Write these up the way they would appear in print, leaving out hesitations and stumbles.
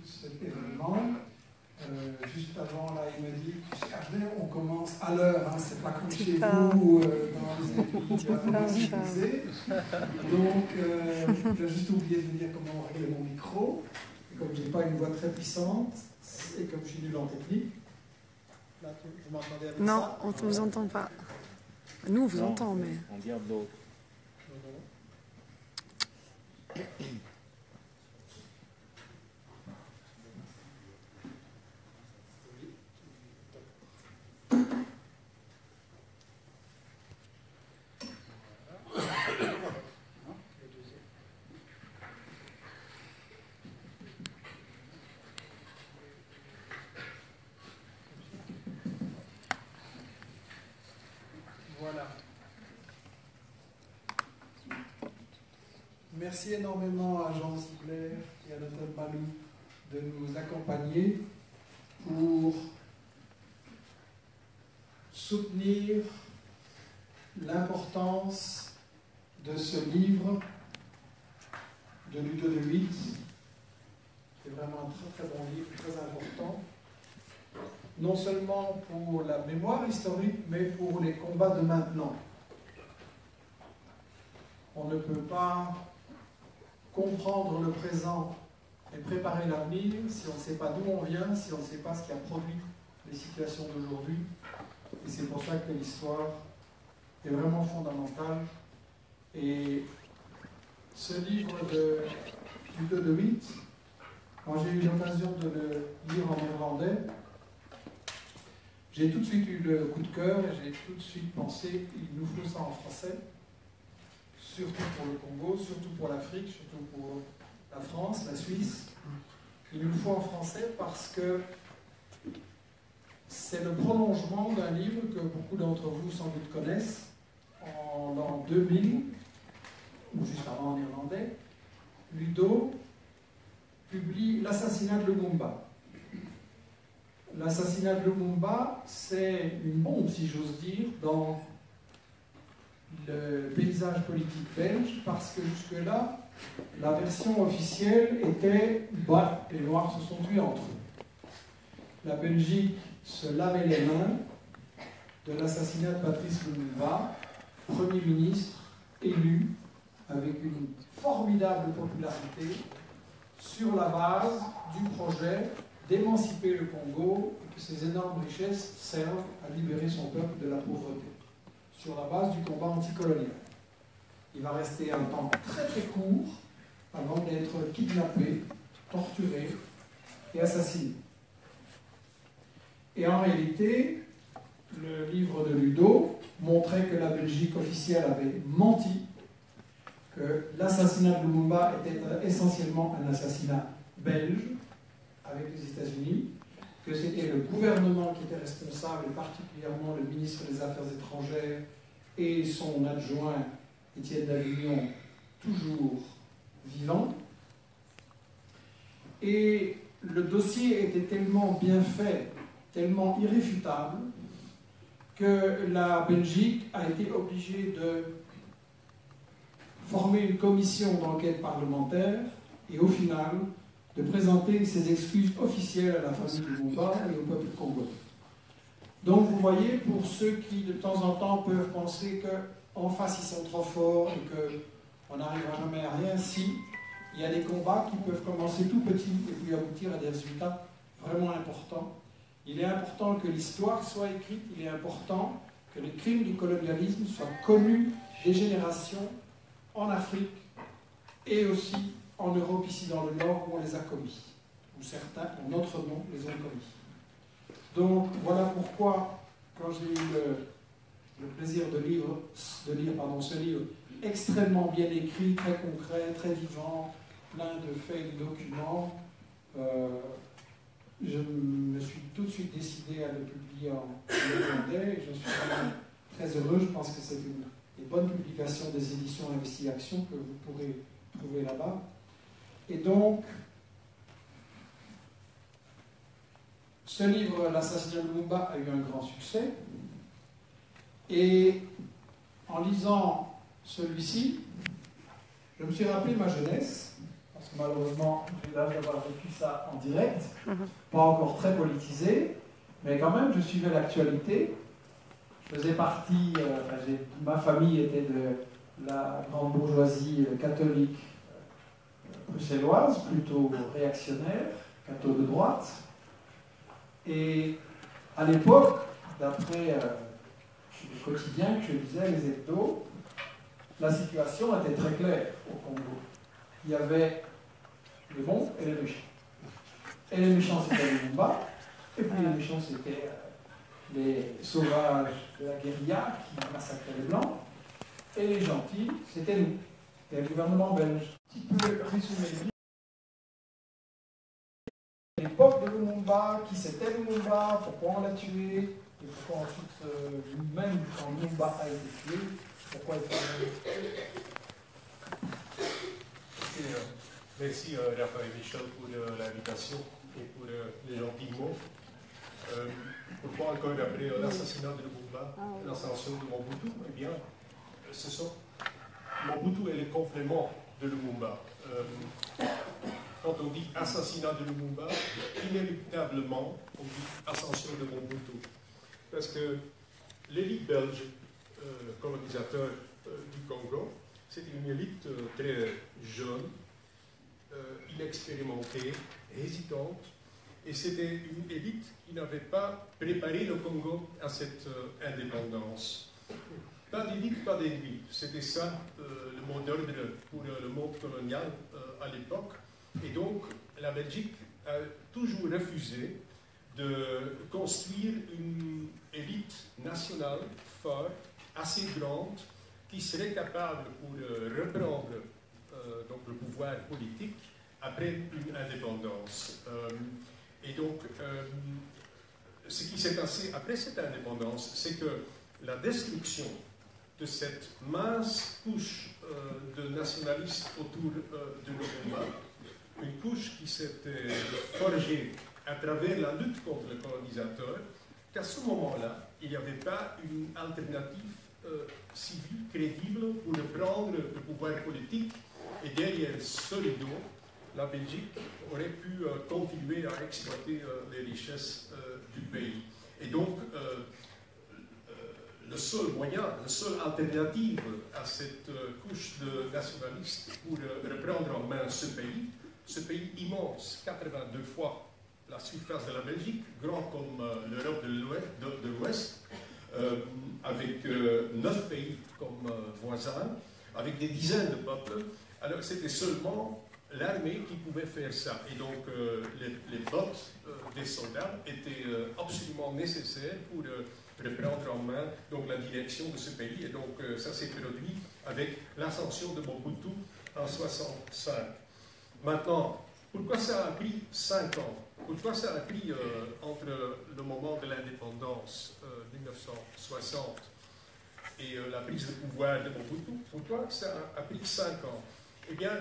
cet événement. Juste avant, là, il m'a dit, tu sais, Agner, on commence à l'heure, hein, c'est pas comme chez vous, dans les églises civilisées. Donc, j'ai juste oublié de vous dire comment on règle mon micro. Et comme j'ai pas une voix très puissante, et comme je suis nul en technique, là, vous m'entendez avec ça? Non, on ne vous entend pas. Nous, on vous entend, mais... On dit d'autres. Voilà. Merci énormément à Jean Ziegler et à Nathan Malou de nous accompagner pour soutenir l'importance de ce livre de Ludo de Witt. C'est vraiment un très très bon livre, très important. Non seulement pour la mémoire historique, mais pour les combats de maintenant. On ne peut pas comprendre le présent et préparer l'avenir si on ne sait pas d'où on vient, si on ne sait pas ce qui a produit les situations d'aujourd'hui. Et c'est pour ça que l'histoire est vraiment fondamentale. Et ce livre de Ludo de Witt, quand j'ai eu l'occasion de le lire en néerlandais, j'ai tout de suite eu le coup de cœur et j'ai tout de suite pensé, il nous faut ça en français, surtout pour le Congo, surtout pour l'Afrique, surtout pour la France, la Suisse. Il nous le faut en français parce que c'est le prolongement d'un livre que beaucoup d'entre vous sans doute connaissent. En l'an 2000, ou juste avant en irlandais, Ludo publie L'assassinat de Lumumba. L'assassinat de Lumumba, c'est une bombe, si j'ose dire, dans le paysage politique belge, parce que jusque-là, la version officielle était bah, les Noirs se sont tués entre eux. La Belgique se lavait les mains de l'assassinat de Patrice Lumumba, Premier ministre élu avec une formidable popularité sur la base du projet d'émanciper le Congo et que ces énormes richesses servent à libérer son peuple de la pauvreté, sur la base du combat anticolonial. Il va rester un temps très très court avant d'être kidnappé, torturé et assassiné. Et en réalité, le livre de Ludo montrait que la Belgique officielle avait menti, que l'assassinat de Lumumba était essentiellement un assassinat belge, avec les États-Unis, que c'était le gouvernement qui était responsable, et particulièrement le ministre des Affaires étrangères et son adjoint, Étienne Davignon, toujours vivant. Et le dossier était tellement bien fait, tellement irréfutable, que la Belgique a été obligée de former une commission d'enquête parlementaire et au final de présenter ses excuses officielles à la famille Lumumba et au peuple congolais. Donc vous voyez, pour ceux qui de temps en temps peuvent penser qu'en face ils sont trop forts et qu'on n'arrivera jamais à rien, si il y a des combats qui peuvent commencer tout petits et puis aboutir à des résultats vraiment importants. Il est important que l'histoire soit écrite, il est important que les crimes du colonialisme soient connus des générations en Afrique et aussi en Europe, ici dans le Nord, où on les a commis, où certains, en notre nom, les ont commis. Donc, voilà pourquoi, quand j'ai eu le plaisir de lire ce livre extrêmement bien écrit, très concret, très vivant, plein de faits et de documents, je me suis tout de suite décidé à le publier en néerlandais, et je suis vraiment très heureux. Je pense que c'est une des bonnes publications des éditions Investigation que vous pourrez trouver là-bas. Et donc, ce livre, L'assassinat de Lumumba, a eu un grand succès. Et en lisant celui-ci, je me suis rappelé ma jeunesse, parce parce que malheureusement, j'ai l'âge d'avoir vécu ça en direct, pas encore très politisé, mais quand même, je suivais l'actualité. Je faisais partie, ma famille était de la grande bourgeoisie catholique bruxelloise, plutôt réactionnaire, catho de droite. Et à l'époque, d'après les quotidiens que je lisais, les hebdos, la situation était très claire au Congo. Il y avait les bons et les méchants. Et les méchants, c'était les Lumba, et puis les méchants, c'était les sauvages de la guérilla qui massacraient les Blancs, et les gentils, c'était nous, c'était le gouvernement belge. Un petit peu résumé l'époque de Lumumba, qui c'était Lumumba, pourquoi on l'a tué, et pourquoi ensuite, même quand Lumumba a été tué, pourquoi il fallait... Merci Raphaël Michel pour l'invitation et pour les gentils mots. Pourquoi encore après l'assassinat de Lumumba, l'ascension de Mobutu? Eh bien, Mobutu est le complément de Lumumba. Quand on dit assassinat de Lumumba, inéluctablement, on dit ascension de Mobutu. Parce que l'élite belge, colonisateur du Congo, c'était une élite très jeune, inexpérimentée, hésitante, et c'était une élite qui n'avait pas préparé le Congo à cette indépendance. Pas d'élite, pas d'ennemi. C'était ça le mot d'ordre pour le monde colonial à l'époque. Et donc, la Belgique a toujours refusé de construire une élite nationale forte, assez grande, qui serait capable pour reprendre donc le pouvoir politique après une indépendance. Et donc, ce qui s'est passé après cette indépendance, c'est que la destruction de cette mince couche de nationalistes autour de Lumumba, une couche qui s'était forgée à travers la lutte contre le colonisateur, qu'à ce moment-là, il n'y avait pas une alternative civile crédible pour reprendre le pouvoir politique, et derrière ce rideau, la Belgique aurait pu continuer à exploiter les richesses du pays. Et donc, le seul moyen, la seule alternative à cette couche de nationalistes pour reprendre en main ce pays immense, 82 fois la surface de la Belgique, grand comme l'Europe de l'Ouest, avec 9 pays comme voisins, avec des dizaines de peuples. Alors c'était seulement l'armée qui pouvait faire ça. Et donc les bottes des soldats étaient absolument nécessaires pour reprendre en main donc, la direction de ce pays. Et donc ça s'est produit avec l'ascension de Mobutu en 1965. Maintenant, pourquoi ça a pris 5 ans? Pourquoi ça a pris entre le moment de l'indépendance 1960 et la prise de pouvoir de Mobutu? Pourquoi ça a pris 5 ans? Eh bien,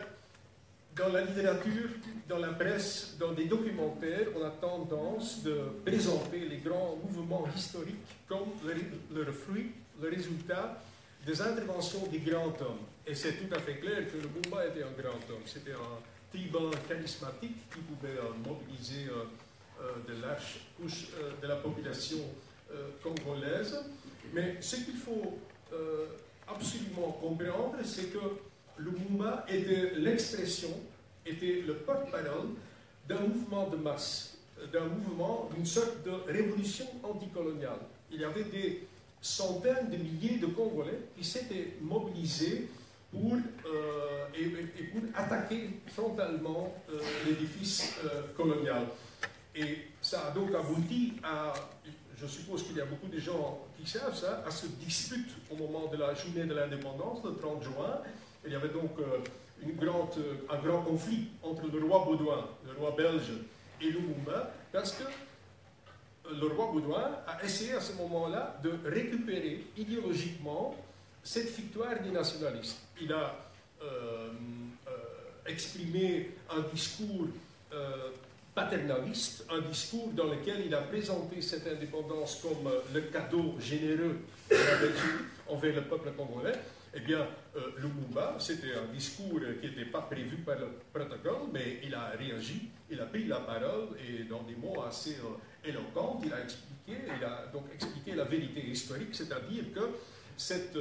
dans la littérature, dans la presse, dans des documentaires, on a tendance de présenter les grands mouvements historiques comme leur fruit, le résultat des interventions des grands hommes. Et c'est tout à fait clair que Lumumba était un grand homme. C'était un tribun charismatique qui pouvait mobiliser de larges couches de la population congolaise. Mais ce qu'il faut absolument comprendre, c'est que Lumumba était l'expression, était le porte-parole d'un mouvement de masse, d'une sorte de révolution anticoloniale. Il y avait des centaines de milliers de Congolais qui s'étaient mobilisés pour attaquer frontalement l'édifice colonial. Et ça a donc abouti à, je suppose qu'il y a beaucoup de gens qui savent ça, à ce dispute au moment de la journée de l'indépendance, le 30 juin. Il y avait donc un grand conflit entre le roi Baudouin, le roi belge, et Lumumba, parce que le roi Baudouin a essayé à ce moment-là de récupérer idéologiquement cette victoire des nationalistes. Il a exprimé un discours paternaliste, un discours dans lequel il a présenté cette indépendance comme le cadeau généreux de la Belgique envers le peuple congolais. Eh bien, Lumumba, c'était un discours qui n'était pas prévu par le protocole, mais il a réagi, il a pris la parole et dans des mots assez éloquents, il a donc expliqué la vérité historique, c'est-à-dire que cette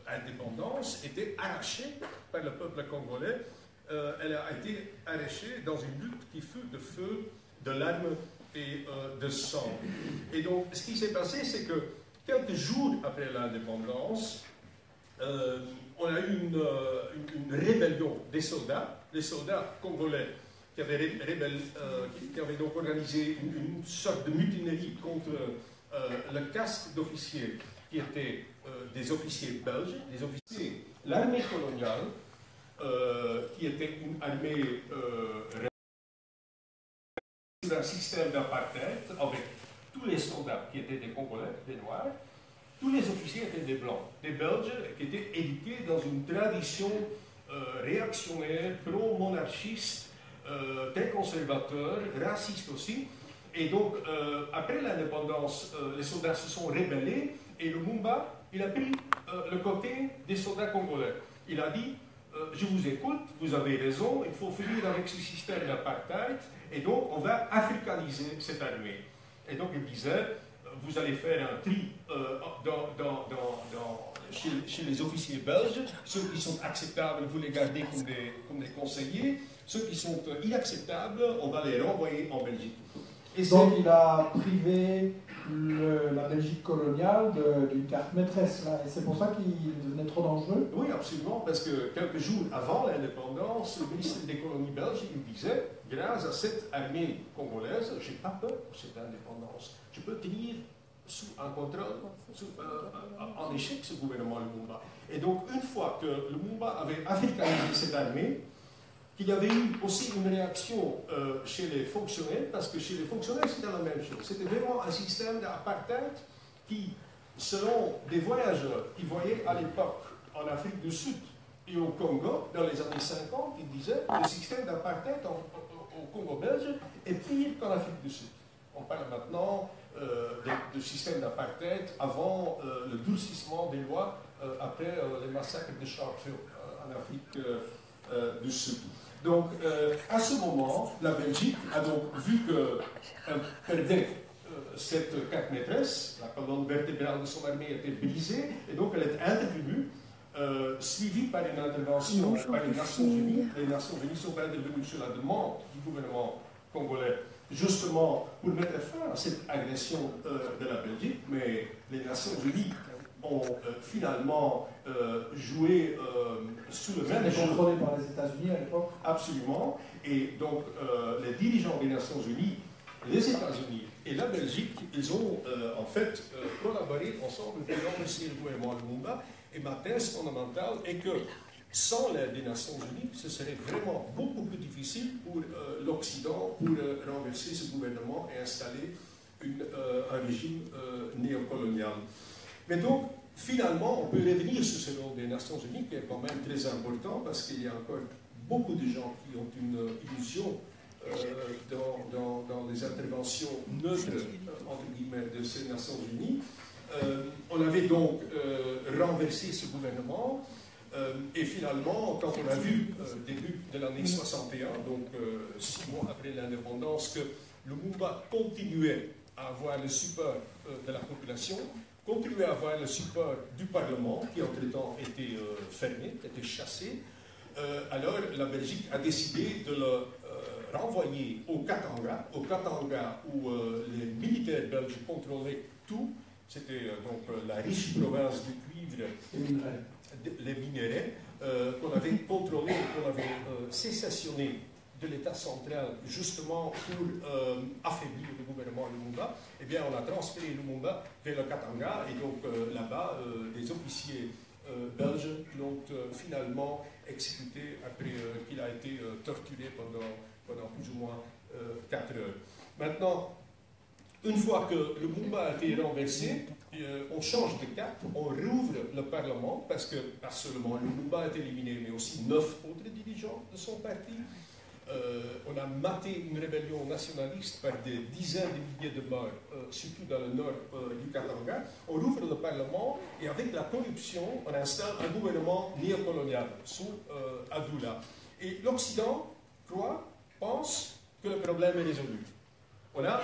indépendance était arrachée par le peuple congolais. Elle a été arrachée dans une lutte qui fut de feu, de larmes et de sang. Et donc, ce qui s'est passé, c'est que quelques jours après l'indépendance, on a eu une rébellion des soldats congolais qui avaient donc organisé une sorte de mutinerie contre le caste d'officiers qui étaient des officiers belges, des officiers, l'armée coloniale, qui était une armée d'un système d'apartheid avec tous les soldats qui étaient des Congolais, des Noirs, tous les officiers étaient des Blancs, des Belges qui étaient éduqués dans une tradition réactionnaire, pro-monarchiste, très conservateur, raciste aussi. Et donc, après l'indépendance, les soldats se sont rébellés et Lumumba, il a pris le côté des soldats congolais. Il a dit, je vous écoute, vous avez raison, il faut finir avec ce système d'apartheid et donc on va africaniser cette armée. Et donc il disait, vous allez faire un tri chez les officiers belges, ceux qui sont acceptables, vous les gardez comme des conseillers, ceux qui sont inacceptables, on va les renvoyer en Belgique. Et donc il a privé la Belgique coloniale d'une carte maîtresse, là, et c'est pour ça qu'il devenait trop dangereux? Oui, absolument, parce que quelques jours avant l'indépendance, le ministre des colonies belges, il disait, grâce à cette armée congolaise, je n'ai pas peur pour cette indépendance, je peux tenir sous un contrôle, en échec ce gouvernement Lumumba. Et donc, une fois que Lumumba avait africanisé cette armée, qu'il y avait eu aussi une réaction chez les fonctionnaires, parce que chez les fonctionnaires, c'était la même chose. C'était vraiment un système d'apartheid qui, selon des voyageurs qui voyaient à l'époque en Afrique du Sud et au Congo, dans les années 50, ils disaient que le système d'apartheid au Congo belge est pire qu'en Afrique du Sud. On parle maintenant de système d'apartheid avant le durcissement des lois après les massacres de Sharpeville en Afrique du Sud. Donc, à ce moment, la Belgique a donc vu qu'elle perdait cette carte maîtresse, la colonne vertébrale de son armée était brisée, et donc elle est intervenue, suivie par une intervention par les Nations Unies. Les Nations Unies sont intervenues sur la demande du gouvernement congolais, justement pour mettre fin à cette agression de la Belgique, mais les Nations Unies ont finalement joué sous le même jeu. C'était contrôlé par les États-Unis à l'époque? Absolument. Et donc, les dirigeants des Nations Unies, les États-Unis et la Belgique, ils ont en fait collaboré ensemble pour renverser le gouvernement Lumumba. Et ma thèse fondamentale est que sans l'aide des Nations Unies, ce serait vraiment beaucoup plus difficile pour l'Occident pour renverser ce gouvernement et installer un régime néocolonial. Mais donc, finalement, on peut revenir sur ce rôle des Nations Unies qui est quand même très important parce qu'il y a encore beaucoup de gens qui ont une illusion dans les interventions neutres, entre guillemets, de ces Nations Unies. On avait donc renversé ce gouvernement et finalement, quand on a vu début de l'année 61, donc 6 mois après l'indépendance, que Lumumba continuait à avoir le support de la population, continuait à avoir le support du Parlement, qui entre-temps était fermé, était chassé. Alors la Belgique a décidé de le renvoyer au Katanga où les militaires belges contrôlaient tout. C'était donc la riche province du cuivre, les minerais, qu'on avait contrôlé, qu'on avait sécessionné de l'État central, justement pour affaiblir le gouvernement Lumumba. Eh bien, on a transféré Lumumba vers le Katanga, et donc là-bas, des officiers belges l'ont finalement exécuté après qu'il a été torturé pendant plus ou moins 4 heures. Maintenant, une fois que Lumumba a été renversé, on change de cap, on rouvre le Parlement, parce que pas seulement Lumumba est éliminé, mais aussi 9 autres dirigeants de son parti. on a maté une rébellion nationaliste par des dizaines de milliers de morts, surtout dans le nord du Katanga. On ouvre le Parlement et avec la corruption, on installe un gouvernement néocolonial sous Abdullah. Et l'Occident pense que le problème est résolu. On a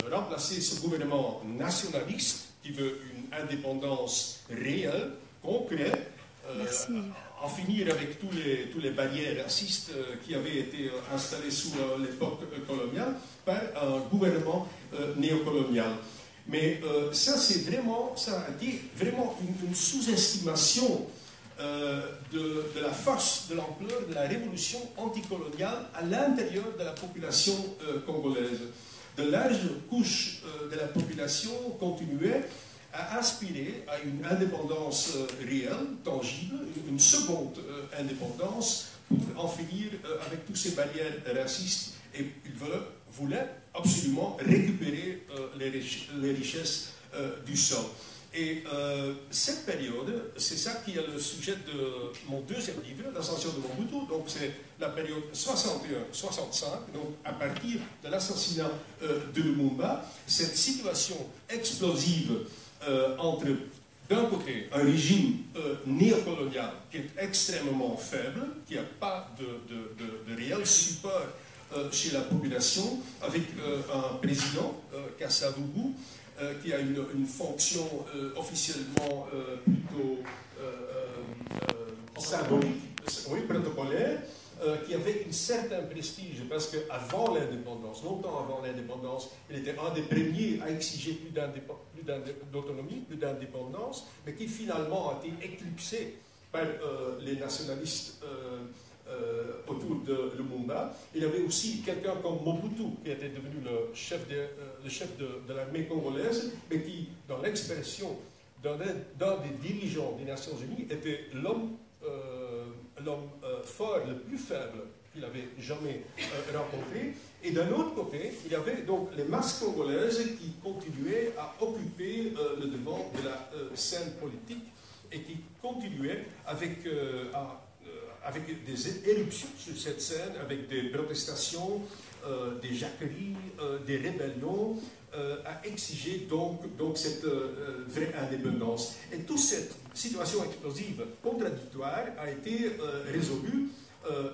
remplacé ce gouvernement nationaliste qui veut une indépendance réelle, concrète, en finir avec tous les barrières racistes qui avaient été installées sous l'époque coloniale par un gouvernement néocolonial. Mais ça a été vraiment une sous-estimation de la force, de l'ampleur de la révolution anticoloniale à l'intérieur de la population congolaise. De larges couches de la population continuaient à aspirer à une indépendance réelle, tangible, une seconde indépendance pour en finir avec toutes ces barrières racistes. Et ils voulaient absolument récupérer les richesses du sol. Et cette période, c'est ça qui est le sujet de mon deuxième livre, L'ascension de Mobutu. Donc c'est la période 61-65, donc à partir de l'assassinat de Lumumba, cette situation explosive entre, d'un côté, un régime néocolonial qui est extrêmement faible, qui n'a pas de réel support chez la population, avec un président, Kassavubu, qui a une fonction officiellement plutôt symbolique, oui, protocolaire, qui avait un certain prestige, parce qu'avant l'indépendance, longtemps avant l'indépendance, il était un des premiers à exiger plus d'autonomie, plus d'indépendance, mais qui finalement a été éclipsé par les nationalistes autour de Lumumba. Il y avait aussi quelqu'un comme Mobutu, qui était devenu le chef de l'armée congolaise, mais qui, dans l'expression d'un des dirigeants des Nations Unies, était l'homme fort le plus faible qu'il avait jamais rencontré. Et d'un autre côté, il y avait donc les masses congolaises qui continuaient à occuper le devant de la scène politique et qui continuaient avec des éruptions sur cette scène, avec des protestations, des jacqueries, des rébellions, à exiger donc cette vraie indépendance. Et toute cette situation explosive, contradictoire, a été résolue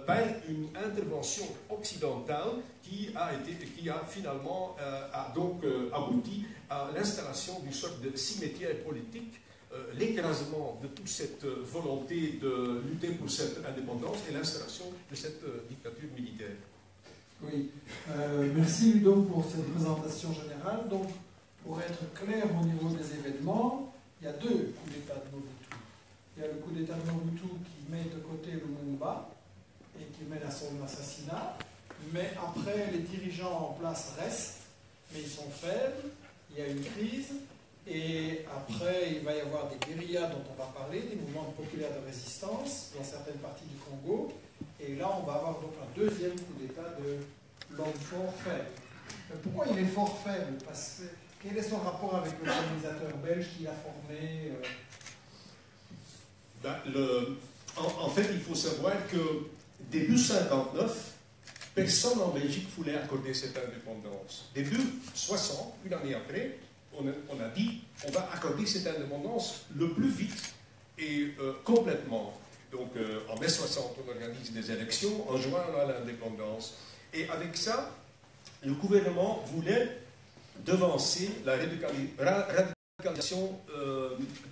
par une intervention occidentale qui a finalement abouti à l'installation d'une sorte de cimetière politique, l'écrasement de toute cette volonté de lutter pour cette indépendance et l'installation de cette dictature militaire. Oui, merci Ludo pour cette présentation générale. Donc, pour être clair au niveau des événements, il y a deux coups d'État de Mobutu. Il y a le coup d'État de Mobutu qui met de côté Lumumba et qui mène à son assassinat, mais après les dirigeants en place restent, mais ils sont faibles, il y a une crise, et après il va y avoir des guérillas dont on va parler, des mouvements populaires de résistance dans certaines parties du Congo, et là on va avoir donc un deuxième coup d'État de l'homme fort faible. Pourquoi il est fort faible? Parce que quel est son rapport avec le colonisateur belge qui l'a formé? En fait, il faut savoir que début 59, personne en Belgique voulait accorder cette indépendance. Début 60, une année après, on a dit on va accorder cette indépendance le plus vite et complètement. Donc en mai 60, on organise des élections, en juin, on a l'indépendance. Et avec ça, le gouvernement voulait devancer la radicalisation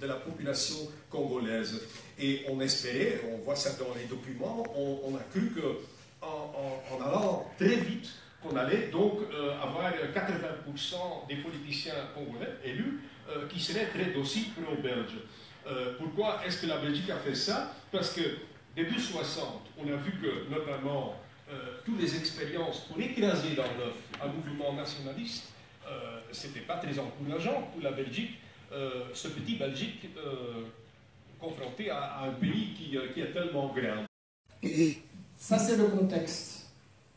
de la population congolaise. Et on espérait, on voit ça dans les documents, on a cru qu'en allant très vite, qu'on allait donc avoir 80% des politiciens congolais élus qui seraient très dociles pro-belges. Pourquoi est-ce que la Belgique a fait ça? Parce que début 60, on a vu que notamment toutes les expériences pour écraser dans l'œuf un mouvement nationaliste, c'était pas très encourageant pour la Belgique, ce petit Belgique confronté à un pays qui est tellement grand. Ça, c'est le contexte.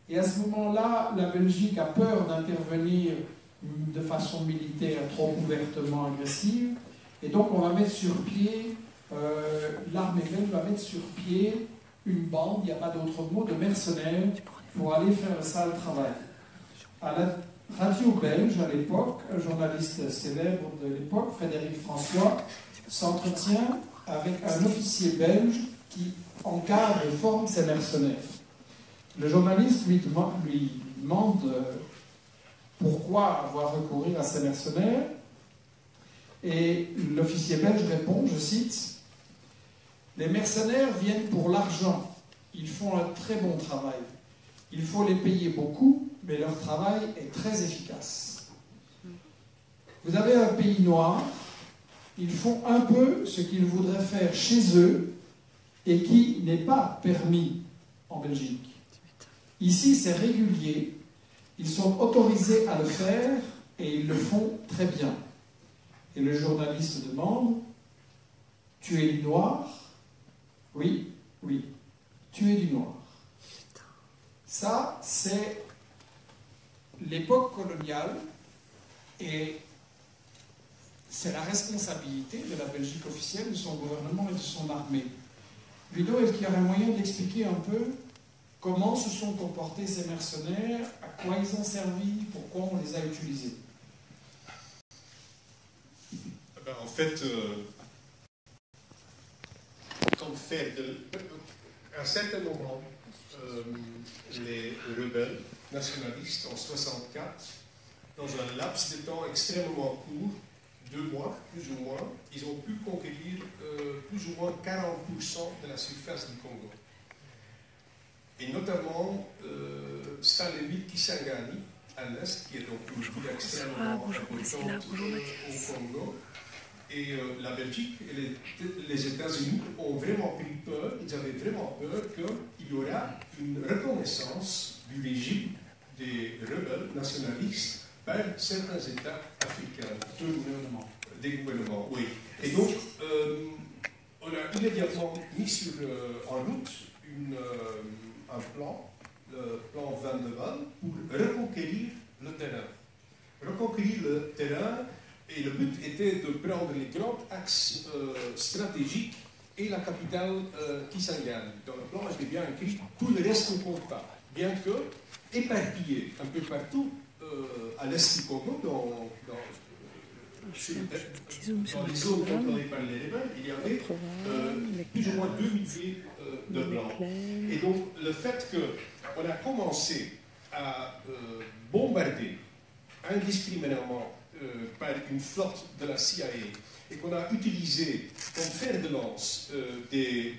Et à ce moment-là, la Belgique a peur d'intervenir de façon militaire trop ouvertement agressive. Et donc, on va mettre sur pied, l'armée belge va mettre sur pied une bande, il n'y a pas d'autre mot, de mercenaires pour aller faire le sale travail. À la radio belge, à l'époque, un journaliste célèbre de l'époque, Frédéric François, s'entretient avec un officier belge qui encadre et forme ses mercenaires. Le journaliste lui demande pourquoi avoir recouru à ces mercenaires, et l'officier belge répond, je cite, « Les mercenaires viennent pour l'argent, ils font un très bon travail. Il faut les payer beaucoup, mais leur travail est très efficace. Vous avez un pays noir, ils font un peu ce qu'ils voudraient faire chez eux et qui n'est pas permis en Belgique. Ici, c'est régulier, ils sont autorisés à le faire et ils le font très bien. » Et le journaliste demande, « Tu es du noir ?» ?»« Oui, oui, tu es du noir. » Ça, c'est l'époque coloniale et c'est la responsabilité de la Belgique officielle, de son gouvernement et de son armée. Ludo, est-ce qu'il y aurait moyen d'expliquer un peu comment se sont comportés ces mercenaires, à quoi ils ont servi, pourquoi on les a utilisés? En fait, comme fait à un certain moment, les rebelles nationalistes en 1964, dans un laps de temps extrêmement court, 2 mois plus ou moins, ils ont pu conquérir plus ou moins 40% de la surface du Congo. Et notamment, c'est la ville Kisangani, à l'est, qui est donc une ville extrêmement importante au Congo. Et la Belgique et les États-Unis ont vraiment pris peur, ils avaient vraiment peur qu'il y aura une reconnaissance du régime des rebelles nationalistes par certains États africains. Des gouvernements, oui. Et donc, on a immédiatement mis en route un plan, le plan Van de Waal, pour reconquérir le terrain. Reconquérir le terrain. Et le but était de prendre les grands axes stratégiques et la capitale Kisangani. Dans le plan, j'ai bien écrit, tout le reste ne compte pas. Bien que, éparpillé un peu partout à l'est du Congo, dans les zones contrôlées par les rebelles, il y avait plus ou moins 2 milliers de blancs. Et donc, le fait qu'on a commencé à bombarder indiscriminément par une flotte de la CIA et qu'on a utilisé comme fer de lance des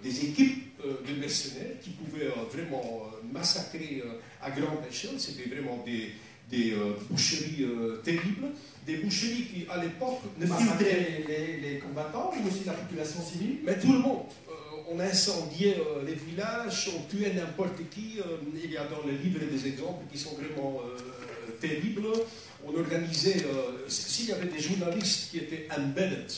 équipes de mercenaires qui pouvaient vraiment massacrer à grande échelle. C'était vraiment des boucheries terribles, des boucheries qui à l'époque ne filtraient les combattants ou aussi la population civile, mais tout le monde. On incendiait les villages, on tuait n'importe qui. Il y a dans le livre des exemples qui sont vraiment terribles. On organisait, s'il y avait des journalistes qui étaient embedded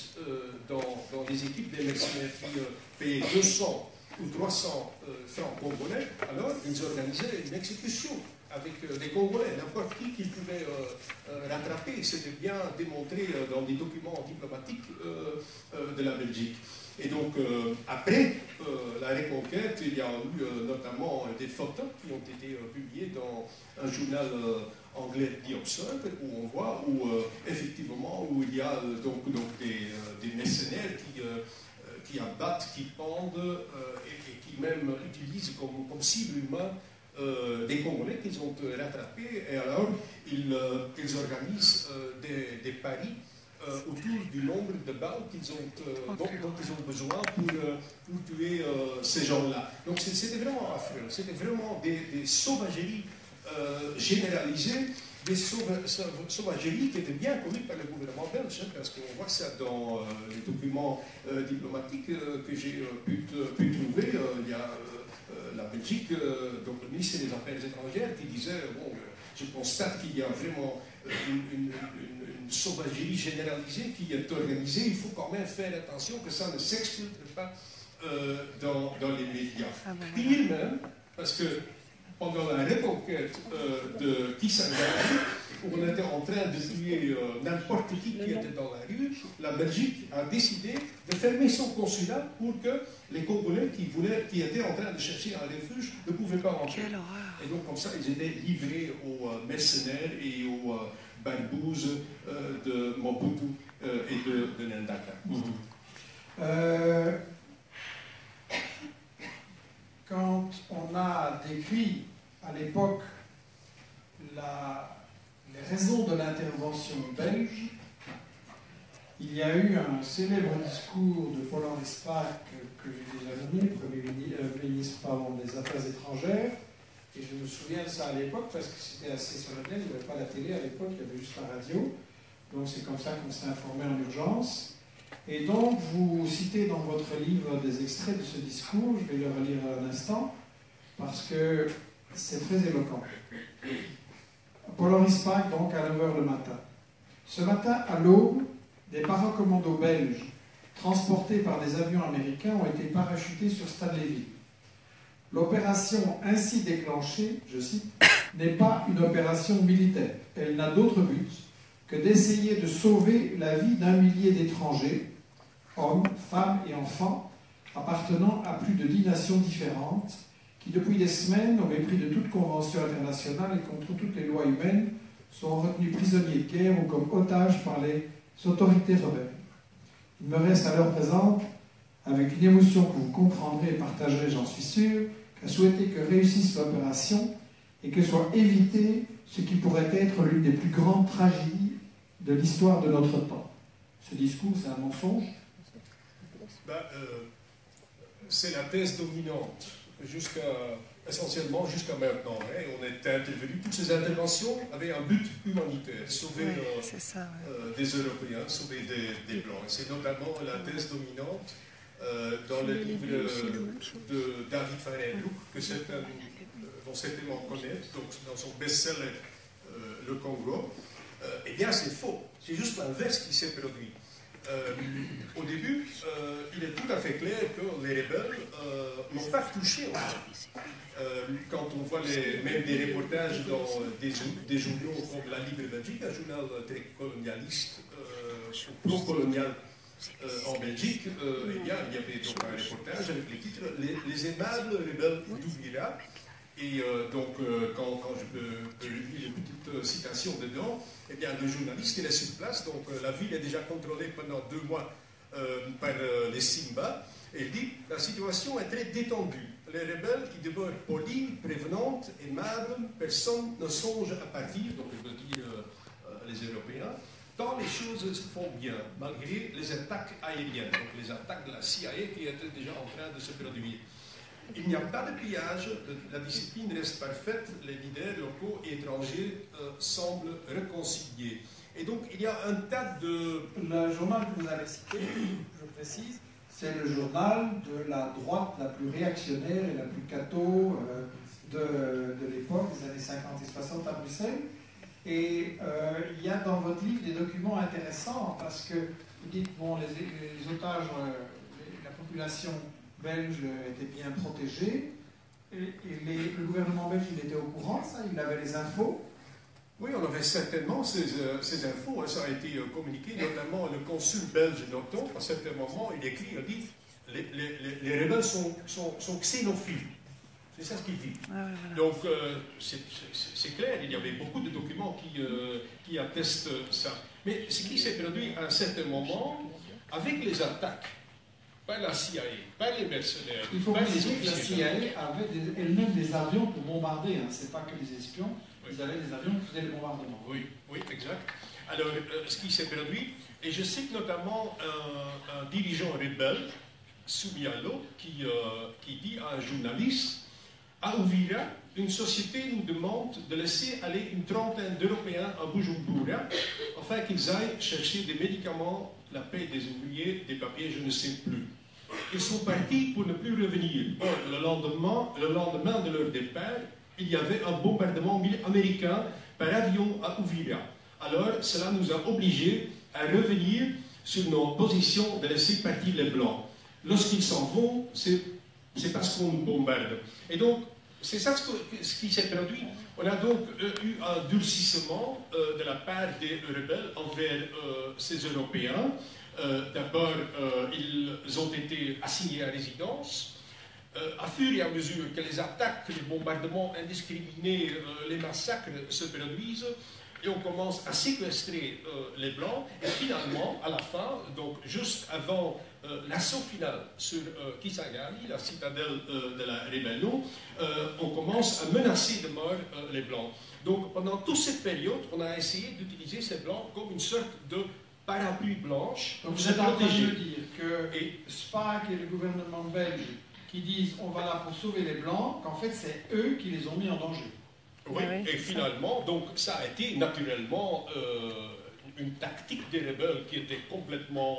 dans les équipes des mercenaires qui payaient 200 ou 300 francs congolais, alors ils organisaient une exécution avec des Congolais, n'importe qui qu'ils pouvaient rattraper. C'était bien démontré dans des documents diplomatiques de la Belgique. Et donc, après la reconquête, il y a eu notamment des photos qui ont été publiées dans un journal anglais, The Observer, où on voit, effectivement, où il y a donc des mercenaires qui abattent, qui pendent et qui même utilisent comme cible humaine des Congolais qu'ils ont rattrapés. Et alors, ils organisent des paris autour du nombre de balles dont ils ont besoin pour tuer ces gens-là. Donc c'était vraiment affreux, c'était vraiment des sauvageries généralisées, des sauvageries qui étaient bien connues par le gouvernement belge, parce qu'on voit ça dans les documents diplomatiques que j'ai pu trouver. Il y a la Belgique, donc le ministre des Affaires étrangères, qui disait, bon, je constate qu'il y a vraiment une sauvagerie généralisée qui est organisée, il faut quand même faire attention que ça ne s'exfiltre pas dans les médias. Pire même, parce que pendant la reconquête de Kisangani, où on était en train de tuer n'importe qui était dans la rue, la Belgique a décidé de fermer son consulat pour que les Congolais qui étaient en train de chercher un refuge ne pouvaient pas rentrer. Et donc comme ça, ils étaient livrés aux mercenaires et aux barbouzes de Mobutu et de Ndaka. Quand on a décrit à l'époque les raisons de l'intervention belge, il y a eu un célèbre discours de Paul-Henri Spaak que j'ai déjà donné, Premier ministre des Affaires étrangères, et je me souviens de ça à l'époque parce que c'était assez solennel, il n'y avait pas la télé à l'époque, il y avait juste la radio, donc c'est comme ça qu'on s'est informé en urgence. Et donc, vous citez dans votre livre des extraits de ce discours, je vais le relire un instant, parce que c'est très éloquent. Paul-Henri Spaak, donc, à 9h le matin. Ce matin, à l'aube, des paracommandos belges, transportés par des avions américains, ont été parachutés sur Stanleyville. L'opération ainsi déclenchée, je cite, n'est pas une opération militaire. Elle n'a d'autre but que d'essayer de sauver la vie d'un millier d'étrangers, hommes, femmes et enfants, appartenant à plus de 10 nations différentes, qui depuis des semaines, au mépris de toute convention internationale et contre toutes les lois humaines, sont retenus prisonniers de guerre ou comme otages par les autorités rebelles. Il me reste à l'heure présente, avec une émotion que vous comprendrez et partagerez, j'en suis sûr, qu'à souhaiter que réussisse l'opération et que soit évité ce qui pourrait être l'une des plus grandes tragédies de l'histoire de notre temps. Ce discours, c'est un mensonge? C'est la thèse dominante, essentiellement jusqu'à maintenant. Hein. On est intervenu, toutes ces interventions avaient un but humanitaire, sauver des Européens, sauver des Blancs. Et c'est notamment la thèse dominante dans le livre de David Van Reymbroek, que certains vont certainement connaître, donc dans son best-seller Le Congo. Eh bien, c'est faux. C'est juste l'inverse qui s'est produit. Au début, il est tout à fait clair que les rebelles n'ont pas touché. Quand on voit même des reportages dans des journaux comme La Libre Belgique, un journal très colonialiste, pro-colonial en Belgique, eh bien, il y avait donc un reportage avec les titres Les aimables rebelles d'Ouvira. Et donc, quand je peux lire une petite citation dedans, eh bien, le journaliste, il est sur place, donc la ville est déjà contrôlée pendant 2 mois par les Simba, et il dit la situation est très détendue. Les rebelles, ils demeurent polis, prévenantes, aimables, personne ne songe à partir, donc il veut dire les Européens, tant les choses se font bien, malgré les attaques aériennes, donc les attaques de la CIA qui étaient déjà en train de se produire. Il n'y a pas de pillage, la discipline reste parfaite, les leaders locaux et étrangers semblent réconciliés. Et donc il y a un tas de... Le journal que vous avez cité, je précise, c'est le journal de la droite la plus réactionnaire et la plus catho de l'époque, des années 50 et 60 à Bruxelles. Et il y a dans votre livre des documents intéressants parce que vous dites, bon, les otages, la population belge était bien protégée et le gouvernement belge, il était au courant de ça, il avait les infos. Oui, on avait certainement ces infos, hein, ça a été communiqué, notamment le consul belge d'Octon, à un certain moment, il écrit, il dit, les rebelles sont xénophiles. C'est ça ce qu'il dit. Ah, voilà. Donc, c'est clair, il y avait beaucoup de documents qui attestent ça. Mais ce qui s'est produit à un certain moment, avec les attaques, par la CIA, par les mercenaires, il faut préciser que la CIA avait elle-même des avions pour bombarder, hein. Ce n'est pas que les espions, oui. Ils avaient des avions qui faisaient les bombardements. Oui, oui, exact. Alors, ce qui s'est produit, et je cite notamment un dirigeant rebelle, Soumialo, qui dit à un journaliste, à Uvira, une société nous demande de laisser aller une trentaine d'Européens à Bujumbura afin qu'ils aillent chercher des médicaments, la paix des ouvriers, des papiers, je ne sais plus. Ils sont partis pour ne plus revenir. Or, le lendemain de leur départ, il y avait un bombardement américain par avion à Uvira. Alors, cela nous a obligés à revenir sur nos positions de laisser partir les Blancs. Lorsqu'ils s'en vont, c'est parce qu'on nous bombarde. Et donc, c'est ça ce qui s'est produit. On a donc eu un durcissement de la part des rebelles envers ces Européens. D'abord, ils ont été assignés à résidence. À fur et à mesure que les attaques, les bombardements indiscriminés, les massacres se produisent, et on commence à séquestrer les Blancs, et finalement, à la fin, donc juste avant l'assaut final sur Kisangani, la citadelle de la rébellion, on commence à menacer de mort les Blancs. Donc pendant toute cette période, on a essayé d'utiliser ces Blancs comme une sorte de parapluie blanche. Donc vous êtes en train de me dire que SPAC et le gouvernement belge qui disent on va là pour sauver les Blancs, qu'en fait c'est eux qui les ont mis en danger. Oui, et finalement, donc ça a été naturellement une tactique des rebelles qui était complètement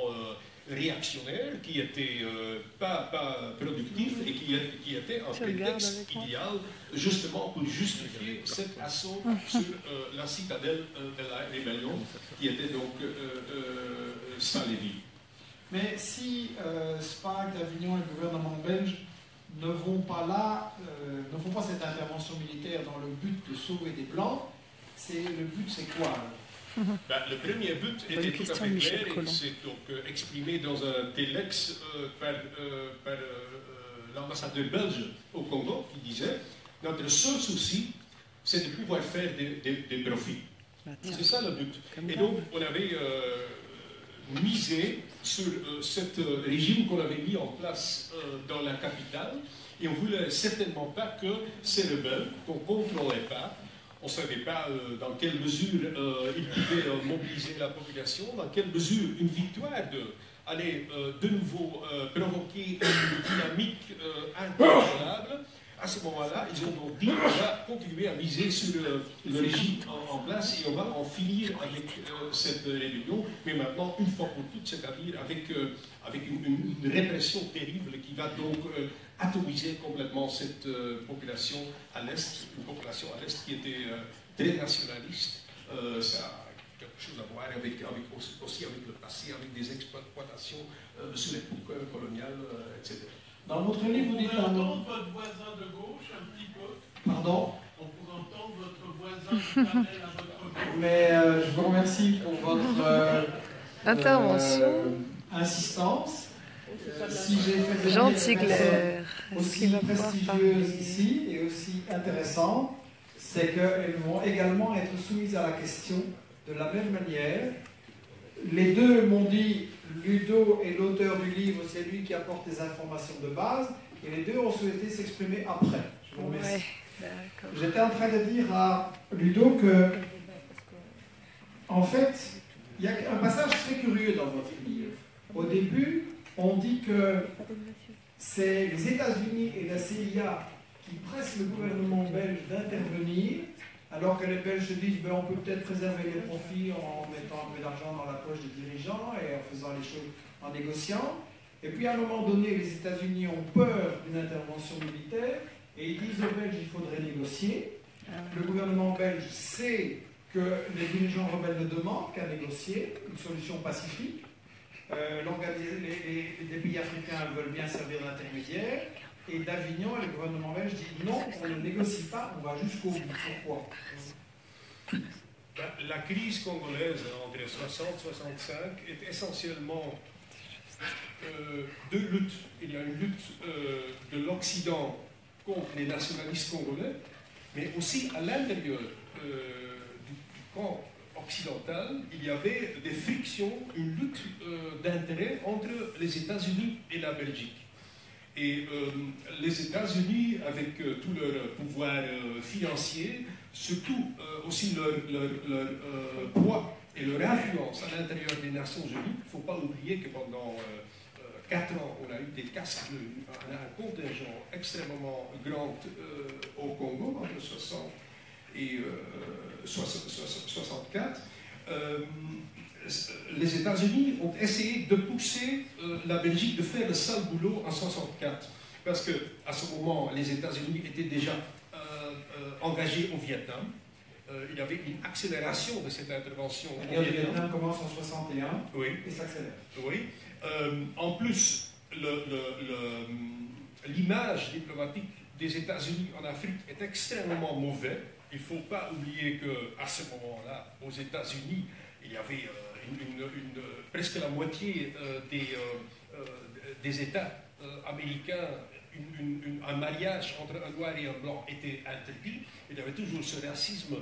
réactionnaire, qui était pas productif et qui était un prétexte idéal justement pour justifier cet assaut sur la citadelle de la rébellion qui était donc Saint-Lévy. Mais si SPAC d'Avignon et le gouvernement belge ne vont pas là, ne font pas cette intervention militaire dans le but de sauver des Blancs, le but c'est quoi? Le premier but était tout à fait clair et c'est donc exprimé dans un téléx par l'ambassadeur belge au Congo qui disait « Notre seul souci, c'est de pouvoir faire des profits. » C'est ça le but. Et donc, on avait misé sur ce régime qu'on avait mis en place dans la capitale et on ne voulait certainement pas que ces rebelles, qu'on ne contrôlait pas, on ne savait pas dans quelle mesure ils pouvaient mobiliser la population, dans quelle mesure une victoire allait de nouveau provoquer une dynamique incontrôlable. À ce moment-là, ils ont donc dit on va continuer à miser sur le régime en place et on va en finir avec cette rébellion, mais maintenant, une fois pour toutes, c'est-à-dire avec une répression terrible qui va donc atomiser complètement cette population à l'Est, une population à l'Est qui était très nationaliste. Ça a quelque chose à voir aussi avec le passé, avec des exploitations sur l'époque coloniale, etc. Dans votre livre, vous dites... On pourrait entendre votre voisin de gauche un petit peu. Pardon? On pourrait entendre votre voisin qui parallèle à votre gauche. Mais je vous remercie pour votre intervention. Insistance. Si j'ai fait des Jean Tigler, aussi prestigieuses ici et aussi intéressantes, c'est qu'elles vont également être soumises à la question de la même manière. Les deux m'ont dit, Ludo est l'auteur du livre, c'est lui qui apporte les informations de base, et les deux ont souhaité s'exprimer après. Je vous remercie. J'étais en train de dire à Ludo que, en fait, il y a un passage très curieux dans votre livre. Au début, on dit que c'est les États-Unis et la CIA qui pressent le gouvernement belge d'intervenir, alors que les Belges se disent on peut peut-être préserver les profits en mettant un peu d'argent dans la poche des dirigeants et en faisant les choses en négociant. Et puis à un moment donné, les États-Unis ont peur d'une intervention militaire et ils disent aux Belges il faudrait négocier. Le gouvernement belge sait que les dirigeants rebelles ne demandent qu'à négocier une solution pacifique. Les pays africains veulent bien servir d'intermédiaire. Et d'Avignon, le gouvernement belge dit non, on ne négocie pas, on va jusqu'au bout. Pourquoi? La crise congolaise entre 60 et 65 est essentiellement deux luttes. Il y a une lutte de l'Occident contre les nationalistes congolais, mais aussi à l'intérieur du camp occidental, il y avait des frictions, une lutte d'intérêt entre les États-Unis et la Belgique. Et les États-Unis, avec tout leur pouvoir financier, surtout aussi leur poids et leur influence à l'intérieur des Nations Unies, il ne faut pas oublier que pendant 4 ans, on a eu des casques bleus, on a un contingent extrêmement grand au Congo, entre 60 et 64. Les États-Unis ont essayé de pousser la Belgique de faire le sale boulot en 64, parce qu'à ce moment, les États-Unis étaient déjà engagés au Vietnam. Il y avait une accélération de cette intervention. La guerre du Vietnam commence en 61 et s'accélère. Oui. En plus, l'image diplomatique des États-Unis en Afrique est extrêmement mauvais. Il ne faut pas oublier qu'à ce moment-là, aux États-Unis, il y avait presque la moitié des États américains, un mariage entre un noir et un blanc était interdit. Il y avait toujours ce racisme.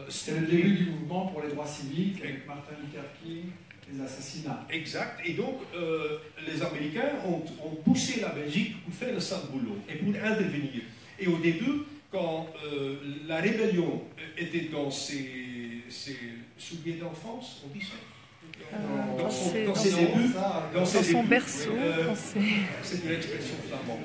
C'est le début du mouvement pour les droits civiques avec Martin Luther King, les assassinats. Exact. Et donc, les Américains ont poussé la Belgique pour faire le sale boulot et pour intervenir. Et au début, quand la rébellion était dans ses souliers d'enfance, on dit ça. Dans son berceau. C'est une expression flamande.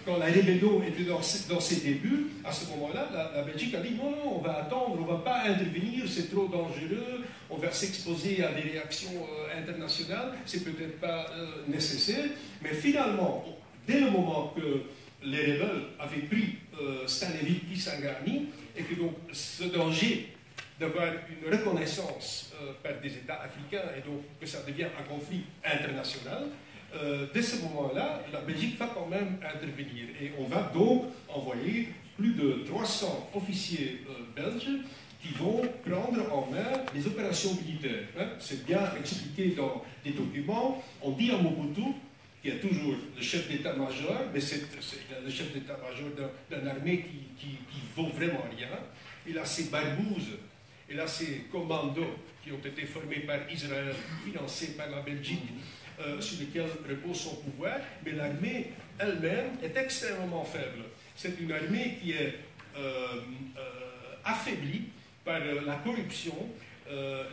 Quand la rébellion était dans ses débuts, à ce moment-là, la Belgique a dit non, on va attendre, on ne va pas intervenir, c'est trop dangereux, on va s'exposer à des réactions internationales, c'est peut-être pas nécessaire. Mais finalement, dès le moment que les rebelles avaient pris Stanleyville Kisangani, et que donc ce danger d'avoir une reconnaissance par des États africains, et donc que ça devient un conflit international, dès ce moment-là, la Belgique va quand même intervenir. Et on va donc envoyer plus de 300 officiers belges qui vont prendre en main les opérations militaires. Hein. C'est bien expliqué dans des documents. On dit à Mobutu, qui est toujours le chef d'état-major, mais c'est le chef d'état-major d'une armée qui vaut vraiment rien. Il a ses barbouzes, il a ses commandos qui ont été formés par Israël, financés par la Belgique, sur lesquels repose son pouvoir, mais l'armée elle-même est extrêmement faible. C'est une armée qui est affaiblie par la corruption.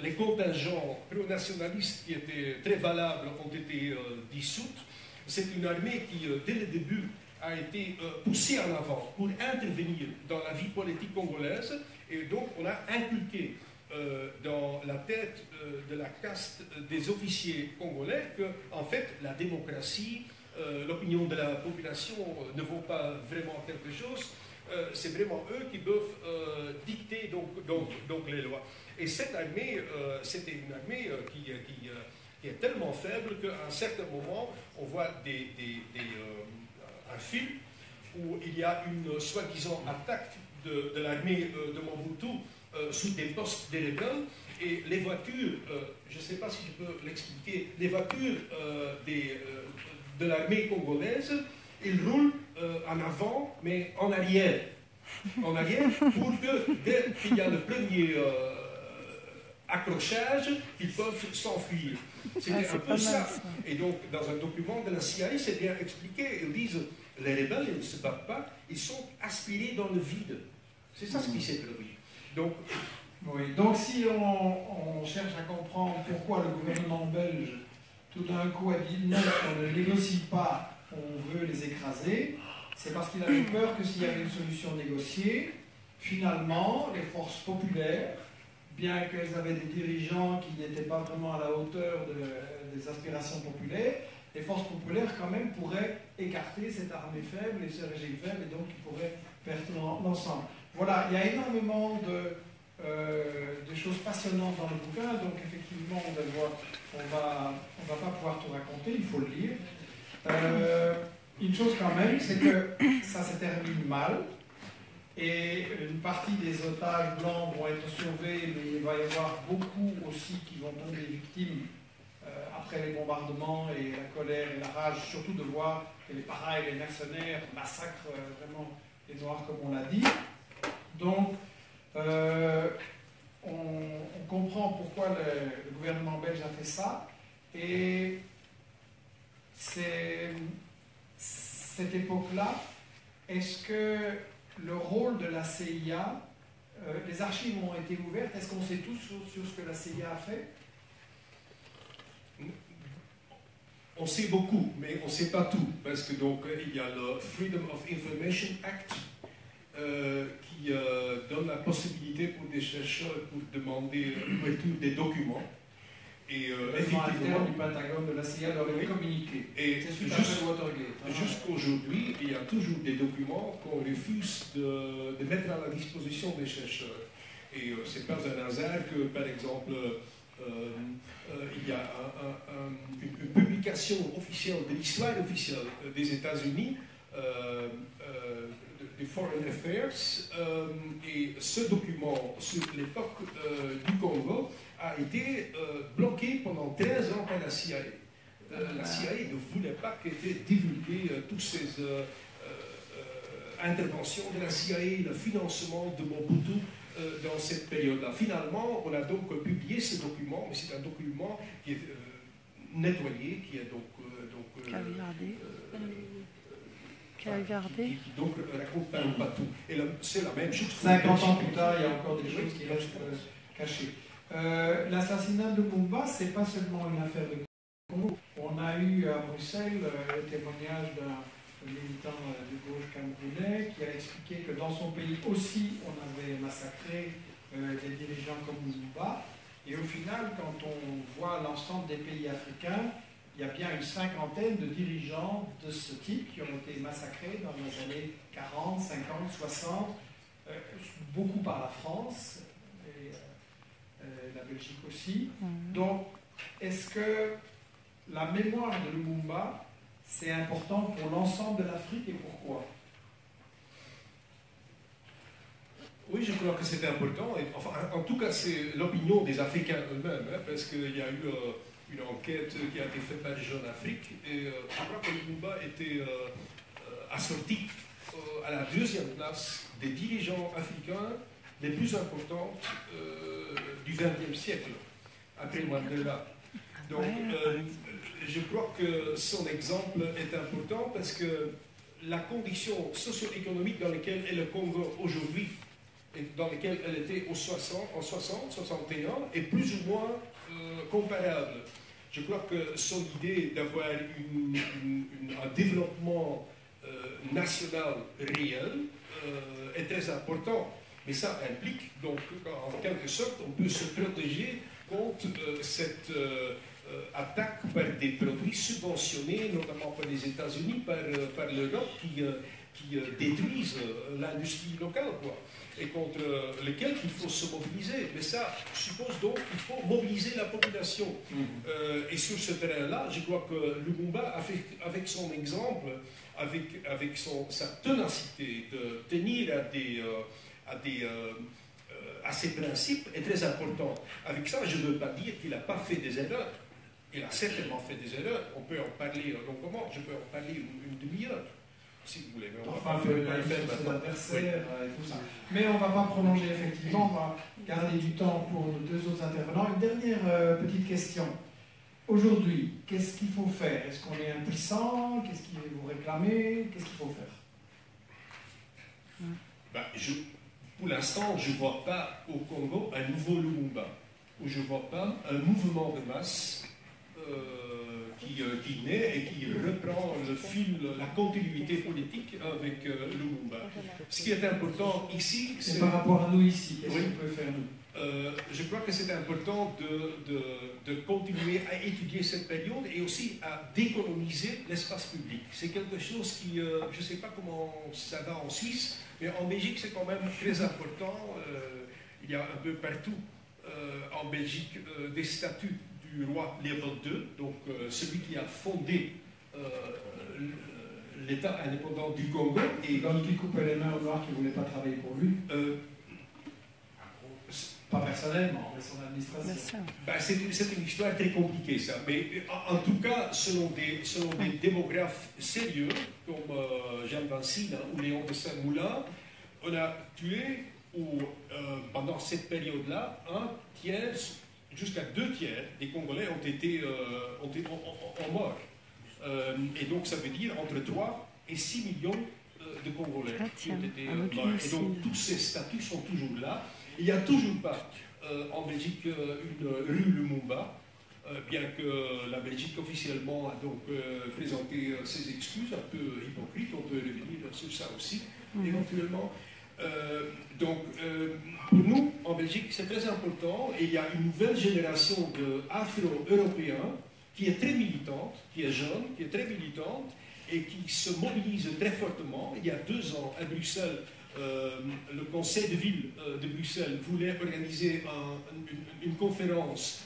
Les contingents pro-nationalistes qui étaient très valables ont été dissous. C'est une armée qui, dès le début, a été poussée en avant pour intervenir dans la vie politique congolaise, et donc on a inculqué dans la tête de la caste des officiers congolais que, en fait, la démocratie, l'opinion de la population ne vaut pas vraiment quelque chose. C'est vraiment eux qui doivent dicter donc les lois. Et cette armée, c'était une armée qui est tellement faible qu'à un certain moment, on voit un film où il y a une soi-disant attaque de l'armée de Mobutu sous des postes des rebelles, et les voitures, je ne sais pas si je peux l'expliquer, les voitures de l'armée congolaise, ils roulent en avant, mais en arrière. En arrière, pour que dès qu'il y a le premier accrochage, ils peuvent s'enfuir. C'était un peu ça. Et donc, dans un document de la CIA, c'est bien expliqué. Ils disent, les rebelles, ils ne se battent pas, ils sont aspirés dans le vide. C'est ça ce qui s'est produit. Donc, oui. Donc, si on cherche à comprendre pourquoi le gouvernement belge, tout d'un coup, a dit non, on ne négocie pas, on veut les écraser, c'est parce qu'il avait peur que s'il y avait une solution négociée, finalement, les forces populaires, bien qu'elles avaient des dirigeants qui n'étaient pas vraiment à la hauteur des aspirations populaires, les forces populaires, quand même, pourraient écarter cette armée faible et ce régime faible, et donc ils pourraient perdre l'ensemble. Voilà, il y a énormément de choses passionnantes dans le bouquin, donc effectivement, on va pas pouvoir tout raconter, il faut le lire. Une chose quand même, c'est que ça se termine mal, et une partie des otages blancs vont être sauvés, mais il va y avoir beaucoup aussi qui vont tomber victimes après les bombardements et la colère et la rage, surtout de voir que les paras et les mercenaires massacrent vraiment les Noirs comme on l'a dit. Donc, on comprend pourquoi le gouvernement belge a fait ça, et cette époque-là, est-ce que le rôle de la CIA, les archives ont été ouvertes, est-ce qu'on sait tout sur ce que la CIA a fait? On sait beaucoup, mais on ne sait pas tout, parce que donc il y a le Freedom of Information Act qui donne la possibilité pour des chercheurs pour demander l'ouverture des documents. Et effectivement, du Pentagone, de la CIA leur est communiqué. Et jusqu'aujourd'hui, il y a toujours des documents qu'on refuse de mettre à la disposition des chercheurs. Et ce n'est pas un hasard que, par exemple, il y a une publication officielle de l'histoire officielle des États-Unis, de Foreign Affairs, et ce document sur l'époque du Congo a été bloqué pendant 13 ans par la CIA. La CIA ne voulait pas qu'étaient divulguées toutes ces interventions de la CIA, le financement de Mobutu dans cette période-là. Finalement, on a donc publié ce document, mais c'est un document qui est nettoyé, qui est donc qui donc raconte pas tout. Et c'est la même chose. 50 ans plus tard, il y a encore des choses qui restent cachées. L'assassinat de Lumumba, ce n'est pas seulement une affaire de Congo. On a eu à Bruxelles le témoignage d'un militant de gauche camerounais qui a expliqué que dans son pays aussi, on avait massacré des dirigeants comme Lumumba. Et au final, quand on voit l'ensemble des pays africains, il y a bien une cinquantaine de dirigeants de ce type qui ont été massacrés dans les années 40, 50, 60, beaucoup par la France et la Belgique aussi. Donc, est-ce que la mémoire de Lumumba, c'est important pour l'ensemble de l'Afrique et pourquoi? Oui, je crois que c'est important. Et, enfin, en tout cas, c'est l'opinion des Africains eux-mêmes, hein, parce qu'il y a eu une enquête qui a été faite par Jeune Afrique, et je crois que Lumumba était assorti à la deuxième place des dirigeants africains les plus importants du XXe siècle, après Mandela. Donc, je crois que son exemple est important parce que la condition socio-économique dans laquelle est le Congo aujourd'hui et dans laquelle elle était en 60, 61 est plus ou moins comparable. Je crois que son idée d'avoir un développement national réel est très important. Mais ça implique donc en quelque sorte on peut se protéger contre cette attaque par des produits subventionnés, notamment par les États-Unis, par l'Europe, qui détruisent l'industrie locale, quoi, et contre lesquels il faut se mobiliser. Mais ça suppose donc qu'il faut mobiliser la population. Et sur ce terrain-là, je crois que Lumumba, avec son exemple, avec sa ténacité de tenir à ses principes, est très important. Avec ça, je ne veux pas dire qu'il n'a pas fait des erreurs. Il a certainement fait des erreurs. On peut en parler longuement. Je peux en parler une demi-heure, si vous voulez. Mais on va faire ses adversaires et tout ça. Mais on ne va pas prolonger, effectivement. On va garder du temps pour nos deux autres intervenants. Une dernière petite question. Aujourd'hui, qu'est-ce qu'il faut faire? Est-ce qu'on est impuissant? Qu'est-ce qu'il vous réclamer? Qu'est-ce qu'il faut faire? Pour l'instant, je ne vois pas au Congo un nouveau Lumumba, où je ne vois pas un mouvement de masse qui naît et qui reprend le fil, la continuité politique avec Lumumba. Ce qui est important ici, c'est par rapport à nous ici, qu'est-ce qu'on peut faire nous? Je crois que c'est important de continuer à étudier cette période et aussi à décoloniser l'espace public. C'est quelque chose qui, je ne sais pas comment ça va en Suisse, mais en Belgique c'est quand même très important. Il y a un peu partout en Belgique des statuts du roi Léopold II, donc celui qui a fondé l'État indépendant du Congo. Et l'homme qui coupait les mains au noir qui ne voulait pas travailler pour lui. Pas personnellement, mais son administration. C'est une histoire très compliquée, ça. Mais en tout cas, selon des démographes sérieux, comme Jean Vancine ou Léon de Saint-Moulin, on a tué, pendant cette période-là, un tiers, jusqu'à 2 tiers des Congolais ont été morts. Et donc, ça veut dire entre 3 et 6 millions de Congolais qui ont été morts. Et donc, tous ces statuts sont toujours là. Il n'y a toujours pas en Belgique une rue Lumumba, bien que la Belgique officiellement a donc présenté ses excuses, un peu hypocrite, on peut revenir sur ça aussi, éventuellement. Pour nous, en Belgique, c'est très important, et il y a une nouvelle génération d'Afro-Européens qui est très militante, qui est jeune, qui est très militante, et qui se mobilise très fortement. Il y a 2 ans, à Bruxelles, le conseil de ville de Bruxelles voulait organiser une conférence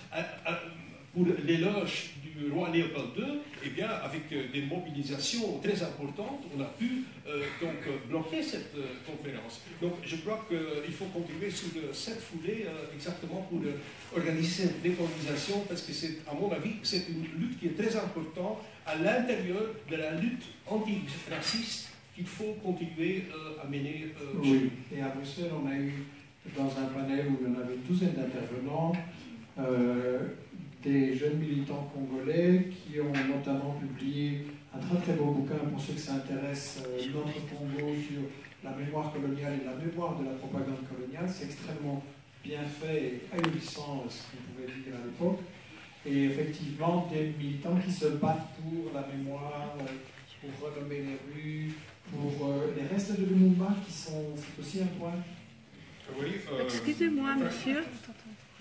pour l'éloge du roi Léopold II, eh bien, avec des mobilisations très importantes, on a pu bloquer cette conférence. Donc, je crois qu'il faut continuer sur cette foulée exactement pour organiser cette décolonisation, parce que c'est, à mon avis, c'est une lutte qui est très importante à l'intérieur de la lutte antiraciste qu'il faut continuer à mener. Oui, et à Bruxelles, on a eu, dans un panel où on avait une douzaine d'intervenants, des jeunes militants congolais qui ont notamment publié un très très beau bouquin pour ceux que ça intéresse, Notre Congo, sur la mémoire coloniale et la mémoire de la propagande coloniale. C'est extrêmement bien fait et ahurissant ce qu'on pouvait dire à l'époque. Et effectivement, des militants qui se battent pour la mémoire, pour renommer les rues, pour les restes de Lumumba qui sont, c'est aussi un point. Oui, excusez-moi, monsieur.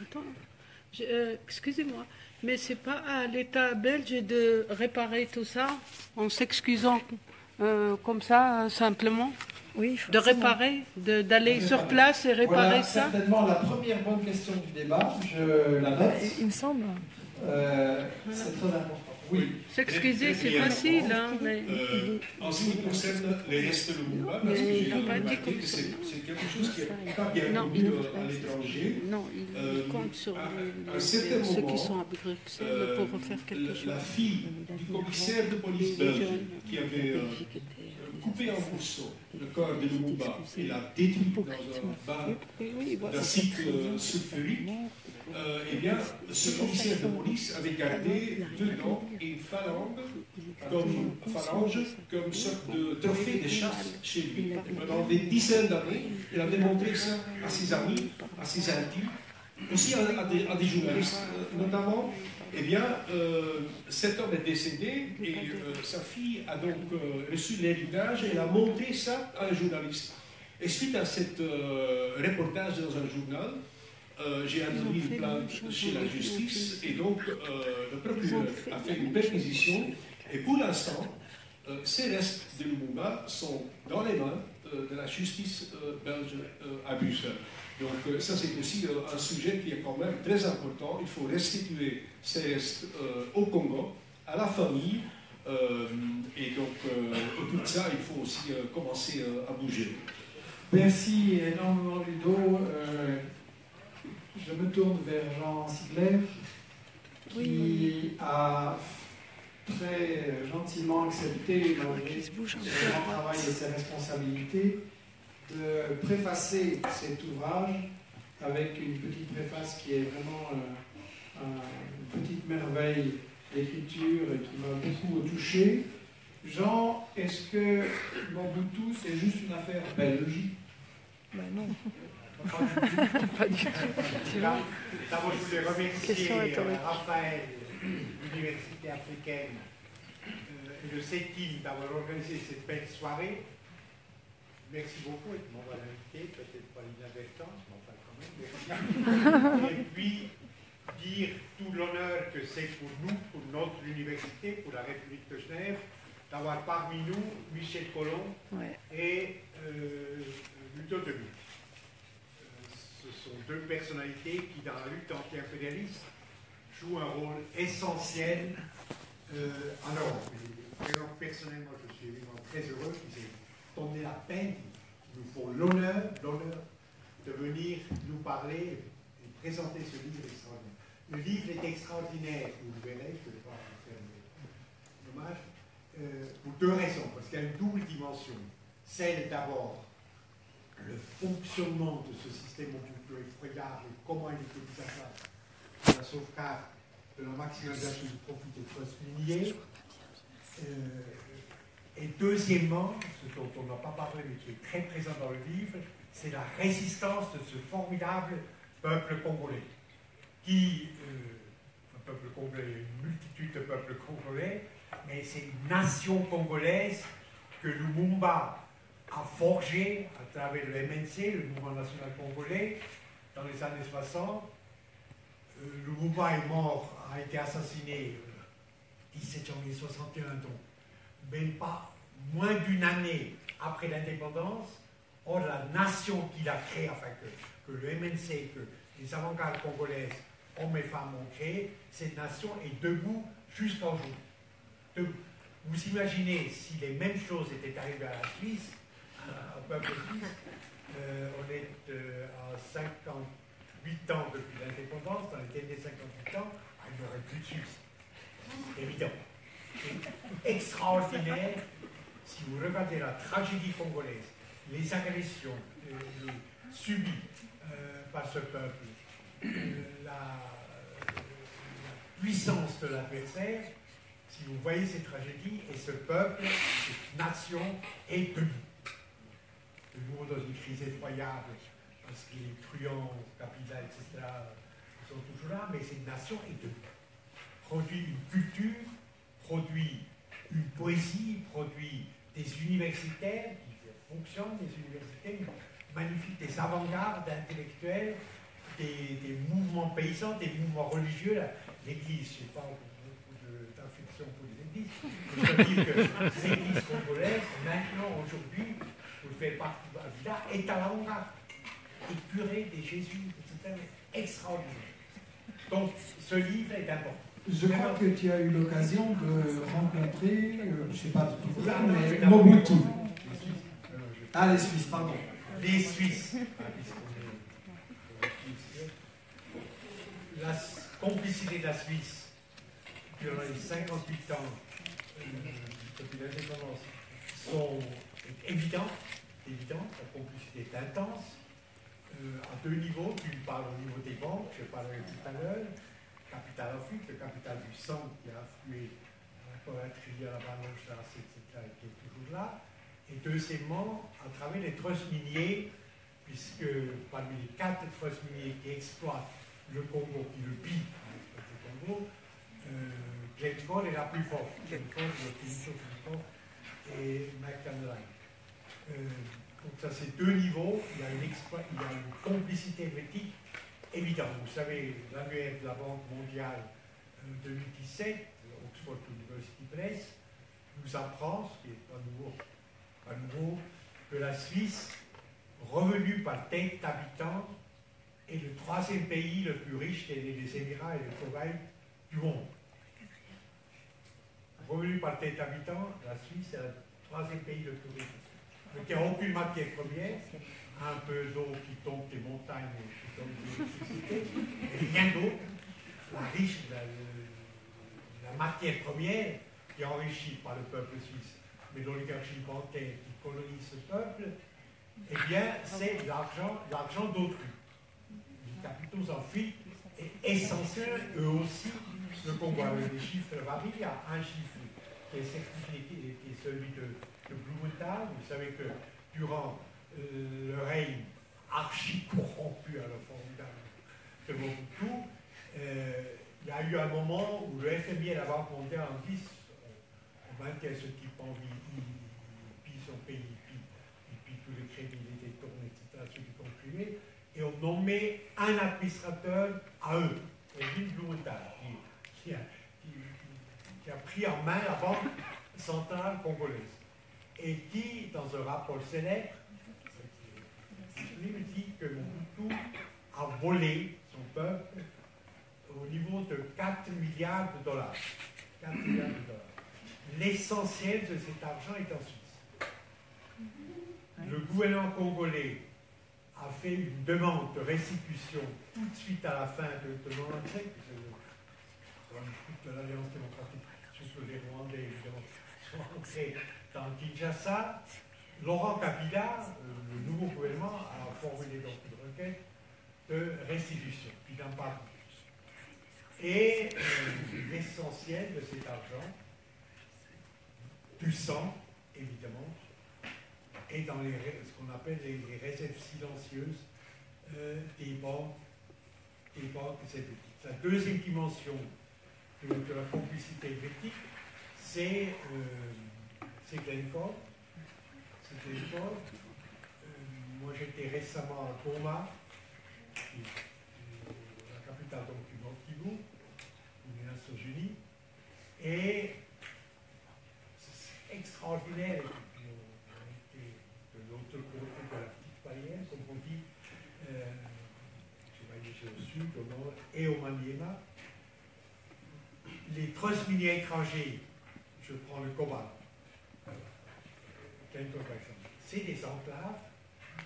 Attends. Excusez-moi, mais c'est pas à l'État belge de réparer tout ça en s'excusant comme ça, simplement? Oui, de réparer, d'aller sur place et réparer voilà, ça? Certainement la première bonne question du débat, je la note. Il me semble. C'est très important. Oui. S'excuser, c'est facile, hein, mais... en ce qui concerne les restes de Lumumba, parce que j'ai remarqué que c'est quelque chose qui n'est pas bien connu à l'étranger. Non, il compte sur ceux qui sont à Bruxelles pour refaire quelque chose. La fille du commissaire de police belge qui avait coupé en morceaux le corps de Lumumba et l'a détruit dans un bain d'acide sulfurique, eh bien, ce commissaire de police avait gardé dedans une phalange comme sorte de trophée de chasse chez lui. Pendant des dizaines d'années, il a démontré ça à ses amis, à ses intimes, aussi à des journalistes, notamment. Eh bien, cet homme est décédé et sa fille a donc reçu l'héritage et elle a montré ça à un journaliste. Et suite à cet reportage dans un journal, j'ai introduit une plainte chez la justice et donc le procureur a fait une perquisition et pour l'instant, ces restes de Lumumba sont dans les mains de la justice belge à Bruxelles. Donc ça c'est aussi un sujet qui est quand même très important. Il faut restituer ces restes au Congo, à la famille, et donc pour ça il faut aussi commencer à bouger. Merci énormément Ludo. Je me tourne vers Jean Sigler qui a très gentiment accepté malgré son travail et ses responsabilités de préfacer cet ouvrage avec une petite préface qui est vraiment une petite merveille d'écriture et qui m'a beaucoup touché. Jean, est-ce que Mobutu c'est juste une affaire belge? Ben non. Pas du tout. D'abord, je voulais remercier Raphaël, l'Université africaine et le CETIM d'avoir organisé cette belle soirée. Merci beaucoup et de m'avoir invité, peut-être pas l'inadvertance, mais enfin quand même, merci. Et puis, dire tout l'honneur que c'est pour nous, pour notre université, pour la République de Genève, d'avoir parmi nous Michel Collomb et Ludo Demy. Ce sont deux personnalités qui, dans la lutte anti-impérialiste, jouent un rôle essentiel en Europe. Et personnellement, je suis évidemment très heureux qu'ils aient donné la peine, qu'ils nous font l'honneur de venir nous parler et présenter ce livre extraordinaire. Le livre est extraordinaire, vous le verrez, je ne vais pas vous faire dommage, pour deux raisons, parce qu'il y a une double dimension. Celle d'abord, le fonctionnement de ce système effroyable et comment il est utilisable pour la sauvegarde de la maximalisation du profit des postes miniers. Et deuxièmement, ce dont on n'a pas parlé mais qui est très présent dans le livre, c'est la résistance de ce formidable peuple congolais. Un peuple congolais, une multitude de peuples congolais, mais c'est une nation congolaise que Lumumba a forgé à travers le MNC, le Mouvement National Congolais, dans les années 60. Lumumba est mort, a été assassiné le 17 janvier 61, donc même pas moins d'une année après l'indépendance. Or, la nation qu'il a créée, enfin que le MNC, que les avant-gardes congolaises, hommes et femmes, ont créé, cette nation est debout jusqu'à aujourd'hui. Vous imaginez si les mêmes choses étaient arrivées à la Suisse, au peuple suisse, on est à 58 ans depuis l'indépendance, dans les derniers 58 ans, il n'y aurait plus de Suisse. C'est évident. C'est extraordinaire si vous regardez la tragédie congolaise, les agressions subies par ce peuple, la puissance de l'adversaire. Si vous voyez ces tragédies, et ce peuple, cette nation est debout. Debout dans une crise effroyable, parce que les truands, capitales, etc., sont toujours là, mais cette nation est debout. Produit une culture, produit une poésie, produit des universitaires qui fonctionnent, des universités magnifiques, des avant-gardes intellectuels, des mouvements paysans, des mouvements religieux. L'Église, je ne sais pas, d'affection pour les églises. Je veux dire que l'église congolaise, maintenant, aujourd'hui, vous faites partie de la est à l'avant-garde. Épurée des jésuites, etc. Extraordinaire. Donc, ce livre est important. Je crois que tu as eu l'occasion de rencontrer, je ne sais pas depuis quand, mais Mobutu. Ah, les Suisses, pardon. Les Suisses. La complicité de la Suisse durant les 58 ans depuis l'indépendance est évidente. La complicité est intense. À deux niveaux, tu parles au niveau des banques, je parlerai tout à l'heure. Capital Afrique, le capital du sang qui a afflué pour être lié à la Bahnhofstrasse, etc., qui est toujours là. Et deuxièmement, à travers les trusts miniers, puisque parmi les 4 trusts miniers qui exploitent le Congo, qui le pillent, le Congo, Glencore est la plus forte. Glencore, le plus fort, et McCandless. Donc ça, c'est deux niveaux. Il y a une complicité helvétique évidente. Vous savez, l'annuaire de la Banque mondiale 2017, Oxford University Press, nous apprend, ce qui est pas nouveau, que la Suisse, revenue par tête d'habitant, est le 3e pays le plus riche des Émirats et le Koweït du monde. Revenu par tête d'habitant, la Suisse est le 3e pays le plus riche. Donc il n'y a aucune matière première, un peu d'eau qui tombe des montagnes et qui tombe de l'électricité, et rien d'autre. La matière première qui est enrichie par le peuple suisse, mais l'oligarchie bancaire qui colonise ce peuple, eh bien, c'est l'argent d'autrui. Les capitaux en fuite est essentiel, eux aussi, le Congo. Les chiffres varient, il y a un chiffre qui est certifié, qui est celui de Blumenthal. Vous savez que durant le règne archi-corrompu à la formidable de Mobutu, il y a eu un moment où le FMI et la Banque mondiale en disent on maintient ce type en vie, il pille son pays, il pille tous les crédits, les détourne, etc., ceux qui sont privés, et on nommait un administrateur à eux, Edwin Blumenthal, qui a pris en main la Banque centrale congolaise, et qui, dans un rapport célèbre, il dit que Mobutu a volé son peuple au niveau de 4 milliards de dollars. 4 milliards de dollars. L'essentiel de cet argent est en Suisse. Le gouvernement congolais a fait une demande de restitution tout de suite à la fin de 1997, de l'Alliance démocratique, surtout les Rwandais, évidemment, sont entrés dans Kinshasa. Laurent Kabila, le nouveau gouvernement, a formulé donc une requête de restitution, puis n'en parle plus. Et l'essentiel de cet argent, du sang, évidemment, est dans ce qu'on appelle les réserves silencieuses des banques helvétiques. La deuxième dimension de la complicité helvétique, c'est Glencore. Moi, j'étais récemment à Goma, la capitale donc, du Nord Kivu, des Nations Unies, et c'est extraordinaire. On était de l'autre côté de la petite au sud, au nord et au Maniema. Les trusts miniers étrangers, je prends le cobalt, quelques par exemple, c'est des enclaves,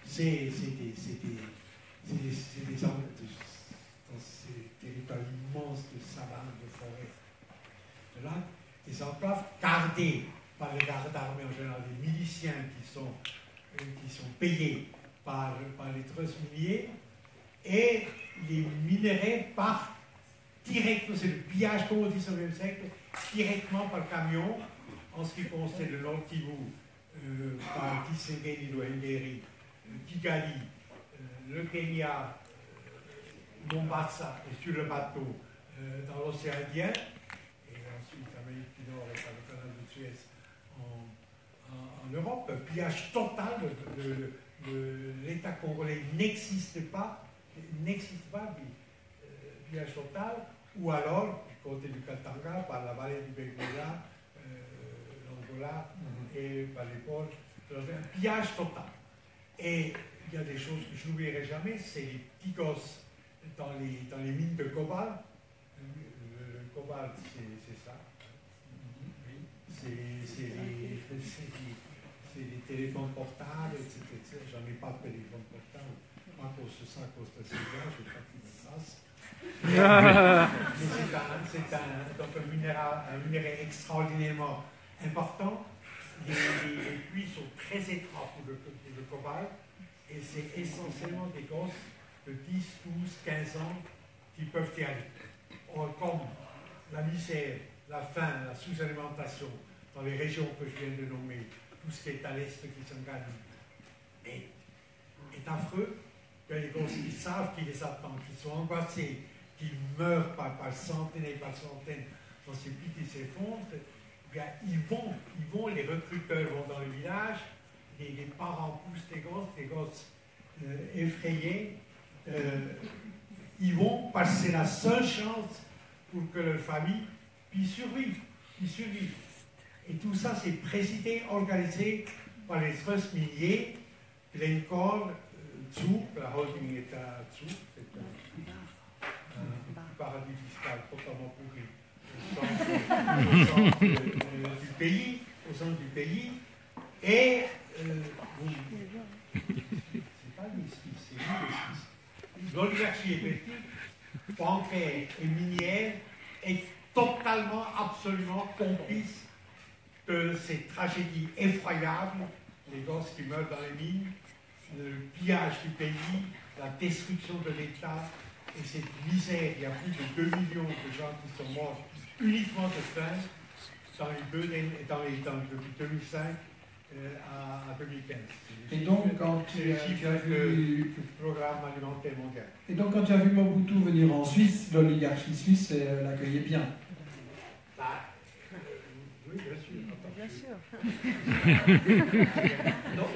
c'est des enclaves dans ces territoires immenses de savane, de forêt, de lacs, des enclaves gardées par les gardes armés en général, des miliciens qui sont payés par les trusts miniers, et les minerais partent directement, c'est le pillage comme au XIXe siècle, directement par camion, en ce qui concerne le Nord Kivu, par Kisengeni, Loengeri, Kigali, le Kenya, Mombasa, et sur le bateau dans l'océan Indien, et ensuite l'Amérique du Nord et par le canal de Suez en Europe. Un pillage total de l'État congolais n'existe pas, pillage total, ou alors, du côté du Katanga, par la vallée du Benguela, l'Angola, et par les ports, un pillage total. Et il y a des choses que je n'oublierai jamais, c'est les petits gosses dans les mines de cobalt. Le cobalt, c'est ça. C'est les téléphones portables, etc. J'en ai pas de téléphone portable. À cause de ça, à cause de ces gars, je crois qu'ils me fassent. Mais c'est un minerai extraordinairement important. Les puits sont très étroits pour le cobalt, et c'est essentiellement des gosses de 10, 12, 15 ans qui peuvent y aller. Or, comme la misère, la faim, la sous-alimentation dans les régions que je viens de nommer, tout ce qui est à l'est qui s'engage, est affreux. Il y a les gosses qui savent qui les attendent, qui sont angoissés, qui meurent par centaines et par centaines dans ces puits qui s'effondrent. Bien, ils vont, les recruteurs vont dans le village, les parents poussent les gosses effrayés, ils vont parce que c'est la seule chance pour que leur famille puisse survivre. Et tout ça, c'est présidé, organisé par les trusts miniers, Glencore, Tsouk, la holding est à Tsouk, c'est un paradis fiscal totalement pourri. Au centre du pays, et c'est pas les Suisses, c'est nous les Suisses. L'oligarchie électrique, bancaire et minière est totalement, absolument complice de ces tragédies effroyables, les gosses qui meurent dans les mines, le pillage du pays, la destruction de l'État, et cette misère. Il y a plus de 2 millions de gens qui sont morts uniquement de faim depuis 2005 à 2015. Et donc, quand tu as vu du programme alimentaire mondial. Et donc, quand tu as vu Mobutu venir en Suisse, l'oligarchie suisse l'accueillait bien. Oui, bien sûr. Bien sûr. Non,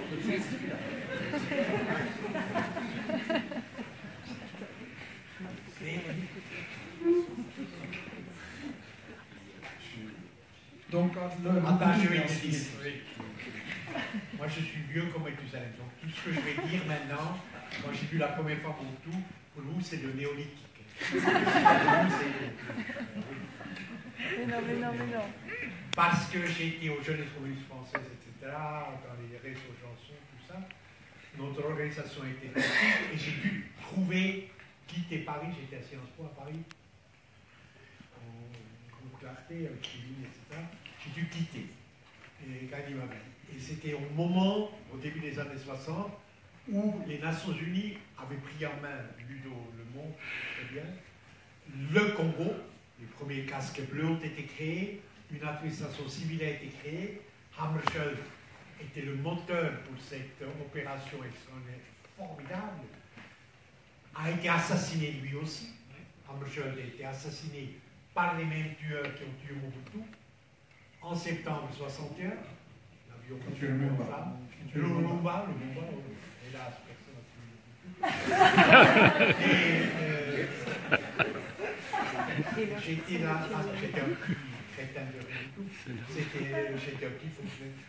Donc, quand je vais te dire. Moi, je suis vieux comme Mathusalem. Donc, tout ce que je vais dire maintenant, quand j'ai vu la première fois Mobutu, pour nous, c'est le néolithique. Mais non. Parce que j'ai été aux Jeunesses communistes françaises, etc., dans les réseaux chansons, tout ça. Notre organisation a été petite et j'ai dû quitter Paris. J'étais à Sciences Po à Paris, en clarté, avec Céline, etc. J'ai dû quitter et gagner ma vie. Et c'était au moment, au début des années 60, où les Nations Unies avaient pris en main, Ludo Le Monde, très bien, le Congo. Les premiers casques bleus ont été créés, une administration civile a été créée. Hammarskjöld était le moteur pour cette opération extraordinaire, formidable, a été assassiné lui aussi. Hammarskjöld a été assassiné par les mêmes tueurs qui ont tué Mobutu en septembre 61. L'avion en flamme. Le Lumumba, hélas, personne n'a tué Mobutu. J'étais là, j'étais un petit crétin de Mobutu, j'étais un petit fonctionnaire,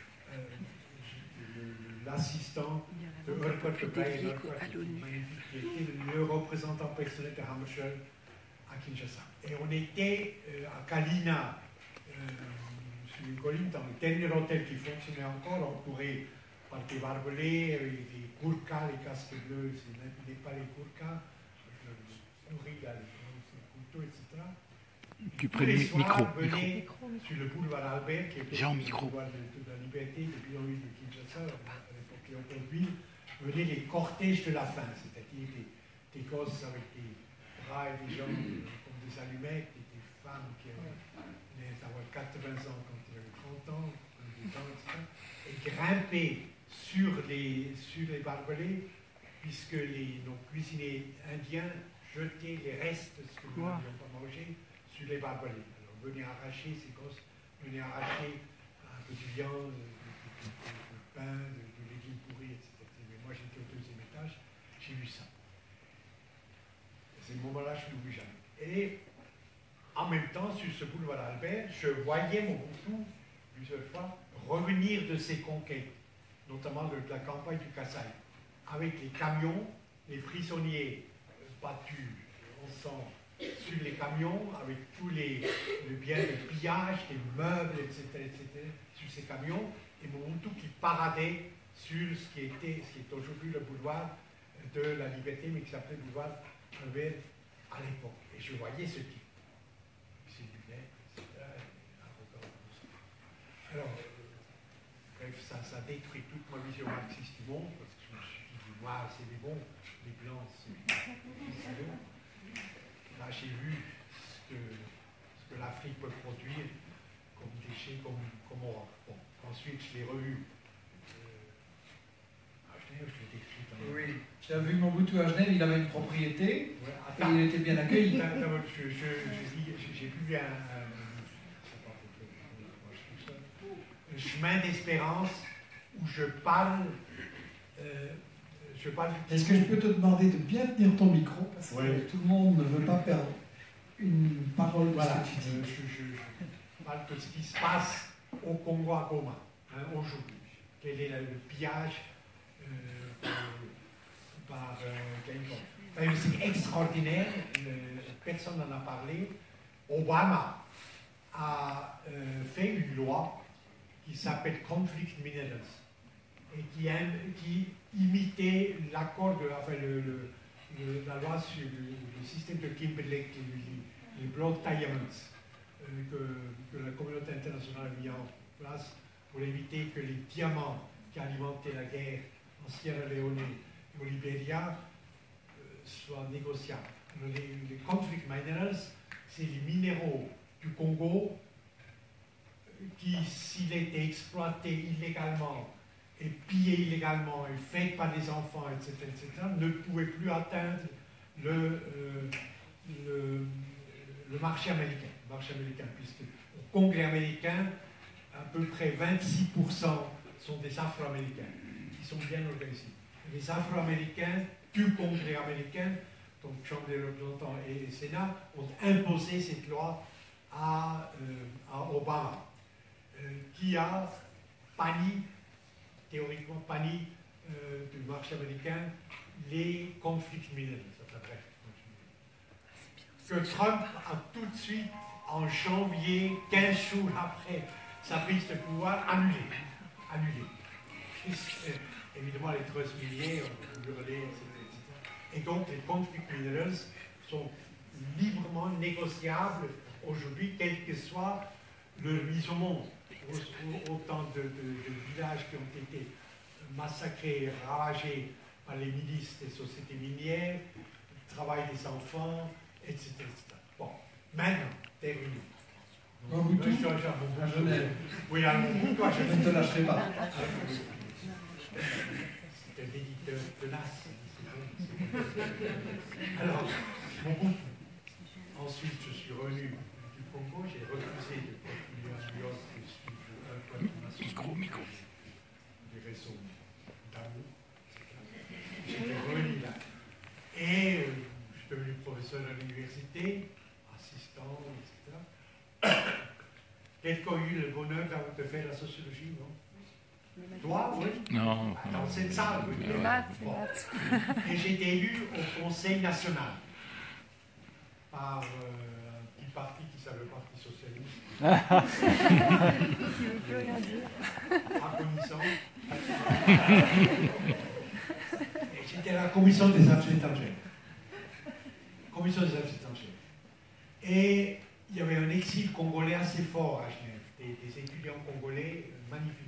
l'assistant de Urquhart à l'ONU, qui était le représentant personnel de Hammarskjöld à Kinshasa. Et on était à Kalina, sur une colline, dans le dernier hôtel qui fonctionnait encore, entouré par des barbelés, des Gurkhas, les casques bleus, ce n'est pas les Gurkhas, le courri, les couteaux, etc. Tu prends le micro. Venaient sur le boulevard Albert, qui était J'ai un le micro. boulevard de la liberté, depuis l'origine de Kinshasa, à l'époque Léopoldville, venaient les cortèges de la faim, c'est-à-dire des gosses avec des bras et des jambes comme des allumettes, et des femmes qui venaient d'avoir 80 ans quand ils avaient 30 ans, etc. Et grimper sur les barbelés, puisque nos cuisiniers indiens jetaient les restes de ce que nous n'avions pas mangé sur les barbelés. Alors, venez arracher ces gosses, venez arracher un peu de viande, de pain, de légumes pourris, etc. Mais moi, j'étais au deuxième étage, j'ai vu ça. À ce moment-là, je ne l'oublie jamais. Et en même temps, sur ce boulevard Albert, je voyais Mobutu, plusieurs fois, revenir de ses conquêtes, notamment de la campagne du Kasaï, avec les camions, les prisonniers battus en sang sur les camions, avec tous les biens de pillage, des meubles, etc., sur ces camions, et Mobutu qui paradait sur ce qui est aujourd'hui le boulevard de la Liberté, mais qui s'appelait le boulevard Albert à l'époque. Et je voyais ce type, ses lunettes, etc., arrogant. Alors, bref, ça détruit toute ma vision marxiste du monde, parce que je me suis dit, les noirs, c'est les bons, les blancs, c'est les bons. Là, j'ai vu ce que l'Afrique peut produire comme déchets, comme or. Bon, ensuite, je l'ai revu. À Genève, je l'ai décrit. Oui, tu as vu Mobutu à Genève, il avait une propriété, et il était bien accueilli. J'ai vu un chemin d'espérance où je parle. Est-ce que je peux te demander de bien tenir ton micro, parce que tout le monde ne veut pas perdre une parole de ce que tu dis. Je parle de ce qui se passe au Congo à Goma, aujourd'hui. Quel est le pillage par Gaïndon. C'est extraordinaire, personne n'en a parlé. Obama a fait une loi qui s'appelle Conflict Minerals et qui imitait l'accord la loi sur le système de Kimberley, les block diamonds, que la communauté internationale a mis en place pour éviter que les diamants qui alimentaient la guerre en Sierra Leone et au Libéria soient négociables. Alors, les conflict minerals, c'est les minéraux du Congo qui, s'il était exploité illégalement et pillé illégalement et fait par des enfants, etc., ne pouvaient plus atteindre le marché américain, puisque au Congrès américain, à peu près 26% sont des Afro-Américains, qui sont bien organisés. Les Afro-Américains du Congrès américain, donc Chambre des représentants et le Sénat, ont imposé cette loi à Obama, qui a théoriquement banni du marché américain les conflits minéraux. Enfin, bref, que Trump a tout de suite, en janvier, 15 jours après sa prise de pouvoir, annulé. Évidemment, les trust miniers ont hurlé, etc. Et donc, les conflits minéraux sont librement négociables aujourd'hui, quel que soit leur mise au monde. Autant de villages qui ont été massacrés, ravagés par les milices des sociétés minières, le travail des enfants, etc. Bon, maintenant, terminé. Mobutu, à Genève. Oui, à Mobutu, à Genève. Je ne te lâcherai pas. C'est un éditeur tenace. Alors, Mobutu. Ensuite, je suis revenu du Congo, j'ai refusé de continuer à New York et suivre Micro. des raisons d'amour. J'étais revenu là. Et je suis devenu professeur à l'université, assistant, etc. Quelqu'un a eu le bonheur de faire la sociologie, non? Toi, oui. Non. Dans cette salle, oui. Les maths, les Bon. maths. Et j'ai été élu au Conseil national par un petit parti qui s'appelle le Parti socialiste. Qui ne veut plus rien dire. Agonissant. Et j'étais à la commission des affaires étrangères. Commission des affaires étrangères. Et il y avait un exil congolais assez fort à Genève. Des étudiants congolais magnifiques.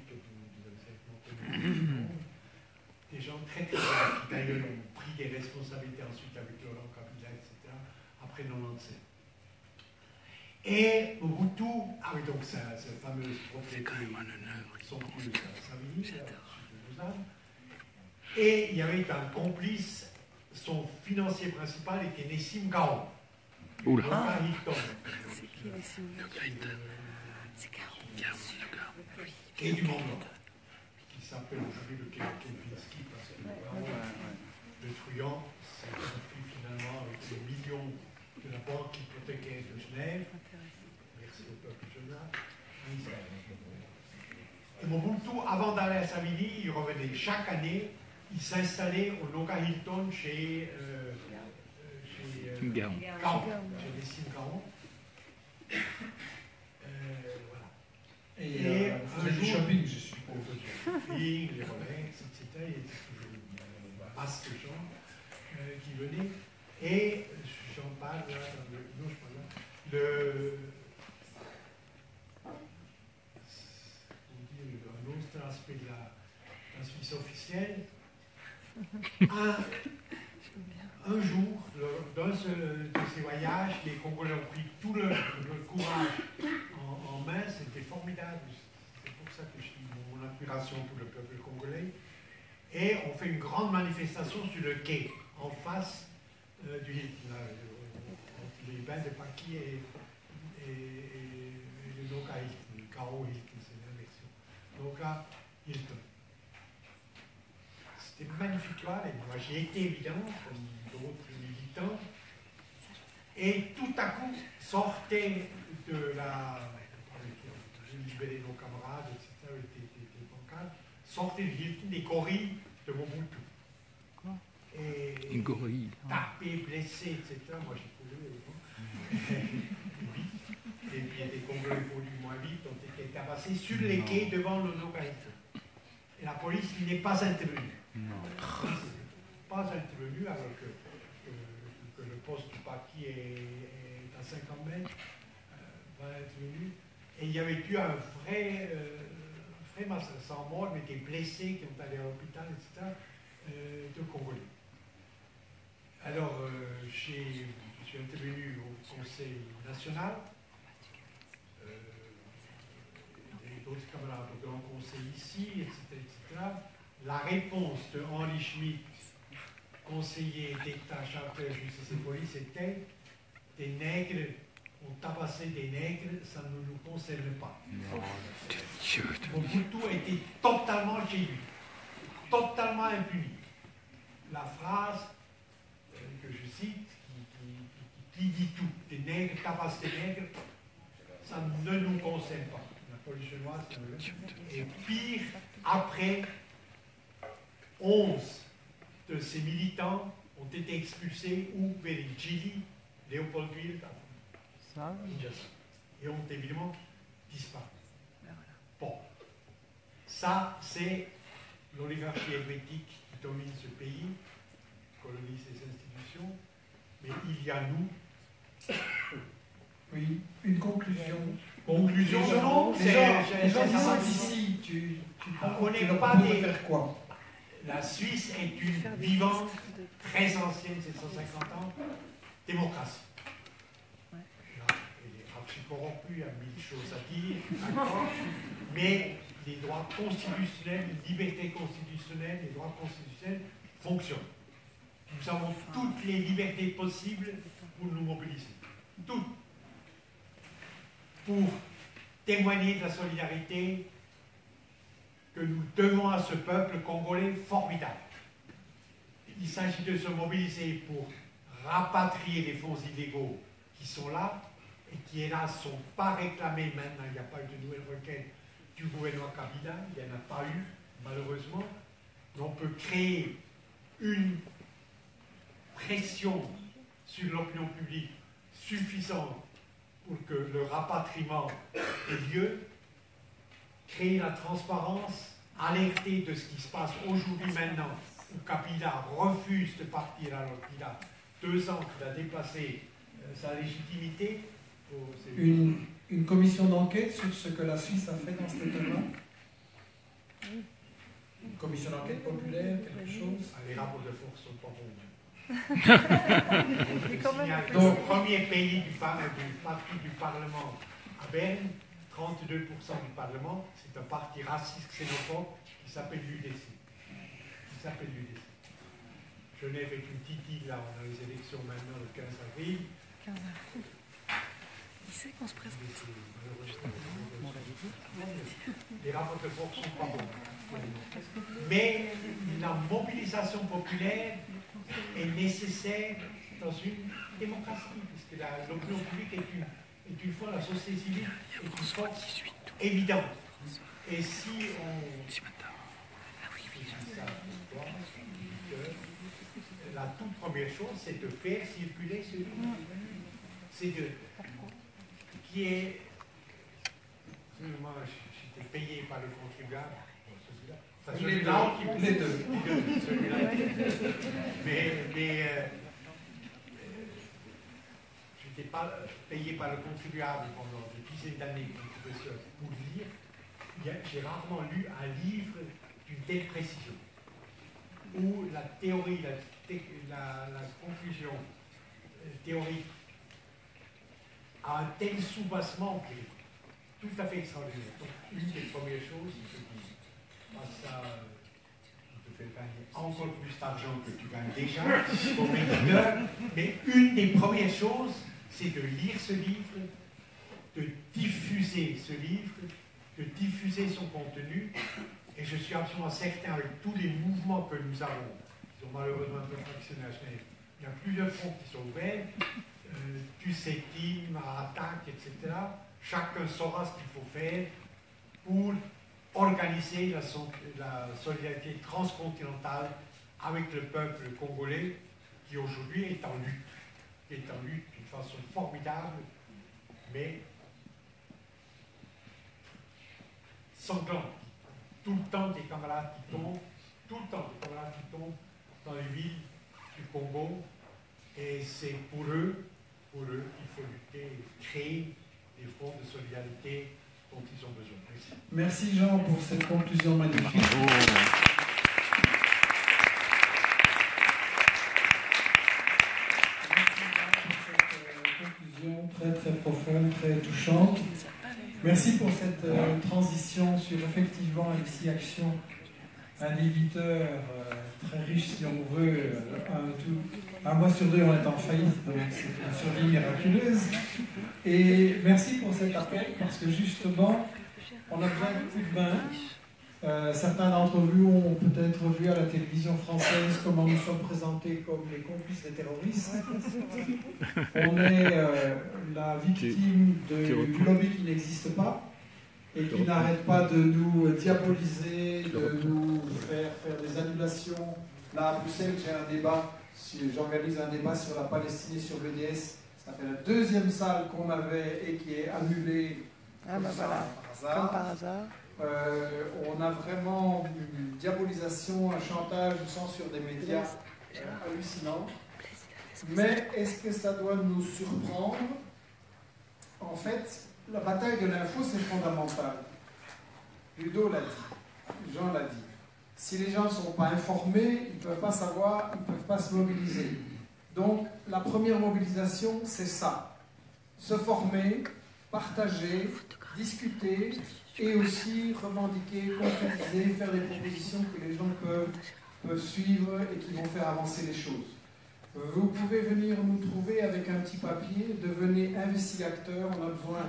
Des gens très très bien qui d'ailleurs ont pris des responsabilités ensuite avec Laurent Kabila, etc. après 97. Et Mobutu, ah oui, donc cette fameuse propriété somptueuse à Savigny, sud de Lausanne. Et il y avait un complice, son financier principal était Nessim Gao. Oula. C'est qui les signes? C'est Caro. Et du monde qui s'appelle aujourd'hui le Kelvinsky, parce que le truand s'est inscrit finalement avec les millions de la banque hypothécaire de Genève. Merci au peuple genevois. Et Mobutu, avant d'aller à Savigny, il revenait chaque année, il s'installait au Noga Hilton chez Gaon. chez Nessim Gaon. Voilà. Et vous faites du shopping, je suppose. Les Rolex, etc. Il y avait toujours une masse de gens qui venaient. Et j'en parle là, non, je parle là. Un autre aspect de la Suisse officielle. Un jour, dans de ces voyages, les Congolais ont pris tout leur courage en main, c'était formidable. C'est pour ça que je dis mon admiration pour le peuple congolais. Et on fait une grande manifestation sur le quai, en face du Hilton, entre les bains de Paki et le Noka Hilton, le Caro Hilton, c'est l'inversion. Noka Hilton. C'était magnifique là, et moi j'y étais évidemment, comme d'autres militants. Et tout à coup, sortait de la. Libérer nos camarades, etc., des pancartes, sortait du Hilton des gorilles de Mobutu. Et Une gorille. tapés, blessés, etc. Moi j'ai couru, et puis des Congolais courus moins vite, ont été tabassés sur les quais devant le Noga Hilton. Et la police n'est pas intervenue. Pas intervenue alors que le poste du Paki est à 50 mètres, va intervenir. Et il y avait eu un vrai massacre, sans mort, mais des blessés qui ont allé à l'hôpital, etc., de Congolais. Alors, je suis intervenu au Conseil national, et d'autres camarades au Grand Conseil ici, etc. La réponse de Henri Schmitt, conseiller d'État chargé de la justice et police, était des nègres ont tabassé des nègres, ça ne nous concerne pas. Mobutu a été totalement chez lui, totalement impuni. La phrase que je cite, qui dit tout, des nègres tabassent des nègres, ça ne nous concerne pas. La police chinoise, et pire, après, 11 de ces militants ont été expulsés ou vers Djili, Léopoldville, et ont évidemment disparu. Bon, ça c'est l'oligarchie helvétique qui domine ce pays, colonise ses institutions, mais il y a nous. Oui, une conclusion. Conclusion, non, les gens qui sont ici, on n'est pas des... faire quoi? La Suisse est une vivante, très ancienne, c'est 150 ans, démocratie. Elle est archi-corrompue, il y a mille choses à dire, d'accord, mais les droits constitutionnels, les libertés constitutionnelles, les droits constitutionnels fonctionnent. Nous avons toutes les libertés possibles pour nous mobiliser. Toutes. Pour témoigner de la solidarité que nous devons à ce peuple congolais formidable. Il s'agit de se mobiliser pour rapatrier les fonds illégaux qui sont là et qui, hélas, ne sont pas réclamés maintenant. Il n'y a pas eu de nouvelles requêtes du gouvernement Kabila, il n'y en a pas eu. malheureusement, on peut créer une pression sur l'opinion publique suffisante pour que le rapatriement ait lieu, créer la transparence, alerter de ce qui se passe aujourd'hui maintenant, où Kabila refuse de partir alors qu'il a 2 ans qu'il a dépassé sa légitimité. Une commission d'enquête sur ce que la Suisse a fait dans cet état-là? Une commission d'enquête populaire, quelque chose? Les rapports de force sont pas bons. Donc, premier pays du parti du Parlement à Berne, 32% du Parlement, c'est un parti raciste xénophobe qui s'appelle l'UDC. Genève est une petite île, là, on a les élections maintenant le 15 avril. 15 avril. Il sait qu'on se présente. Les rapports de force sont pas bons. Mais la mobilisation populaire est nécessaire dans une démocratie, puisque l'opinion publique est une fois la société civile est une force évidente. Et si on... La toute première chose, c'est de faire circuler ce livre. C'est de... qui est... Moi, j'étais payé par le contribuable. Celui-là, les deux. Mais je n'étais pas payé par le contribuable pendant des dizaines d'années comme professeur pour lire. J'ai rarement lu un livre d'une telle précision, où la théorie, la conclusion théorique a un tel soubassement qui est tout à fait extraordinaire. Donc, une des premières choses, je dis, ça te fait gagner encore plus d'argent que tu gagnes déjà comme éditeur, mais une des premières choses, c'est de lire ce livre, de diffuser ce livre, de diffuser son contenu, et je suis absolument certain, avec tous les mouvements que nous avons, qui sont malheureusement un peu fractionnés à Genève, il y a plusieurs fronts qui sont ouverts, TUSETIM, ATTAC, etc. Chacun saura ce qu'il faut faire pour organiser la solidarité transcontinentale avec le peuple congolais qui aujourd'hui est en lutte d'une façon formidable, mais sanglante. Tout le temps des camarades qui tombent, dans les villes du Congo, et c'est pour eux qu'il faut lutter, créer des fronts de solidarité dont ils ont besoin. Merci. Merci Jean pour cette conclusion magnifique. Merci pour cette conclusion très très profonde, très touchante. Merci pour cette transition sur effectivement ici Action, un éditeur très riche si on veut, un mois sur 2 on est en faillite, donc c'est une survie miraculeuse. Et merci pour cet appel parce que justement on a besoin de coups de main. Certains d'entre vous ont peut-être vu à la télévision française comment nous sommes présentés comme les complices des terroristes. On est la victime du lobby qui n'existe pas et qui n'arrête pas de nous diaboliser, de nous faire des annulations. Là, à Bruxelles, j'ai un débat, j'organise un débat sur la Palestine et sur BDS. Ça fait la 2e salle qu'on avait et qui est annulée. Ah bah voilà, comme par hasard. On a vraiment une diabolisation, un chantage, une censure des médias hallucinant. Mais est-ce que ça doit nous surprendre? En fait, la bataille de l'info, c'est fondamental. Ludo l'a dit, Jean l'a dit. Si les gens ne sont pas informés, ils ne peuvent pas savoir, ils ne peuvent pas se mobiliser. Donc, la première mobilisation, c'est ça. Se former, partager, discuter et aussi revendiquer, concrétiser, faire des propositions que les gens peuvent suivre et qui vont faire avancer les choses. Vous pouvez venir nous trouver avec un petit papier, devenez investigateur, on a besoin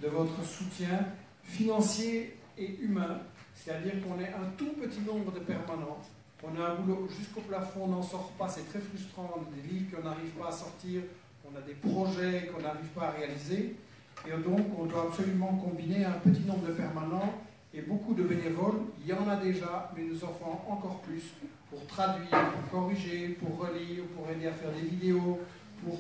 de votre soutien financier et humain, c'est-à-dire qu'on est un tout petit nombre de permanents, on a un boulot jusqu'au plafond, on n'en sort pas, c'est très frustrant, on a des livres qu'on n'arrive pas à sortir, on a des projets qu'on n'arrive pas à réaliser, et donc on doit absolument combiner un petit nombre de permanents et beaucoup de bénévoles. Il y en a déjà, mais nous en ferons encore plus pour traduire, pour corriger, pour relire, pour aider à faire des vidéos, pour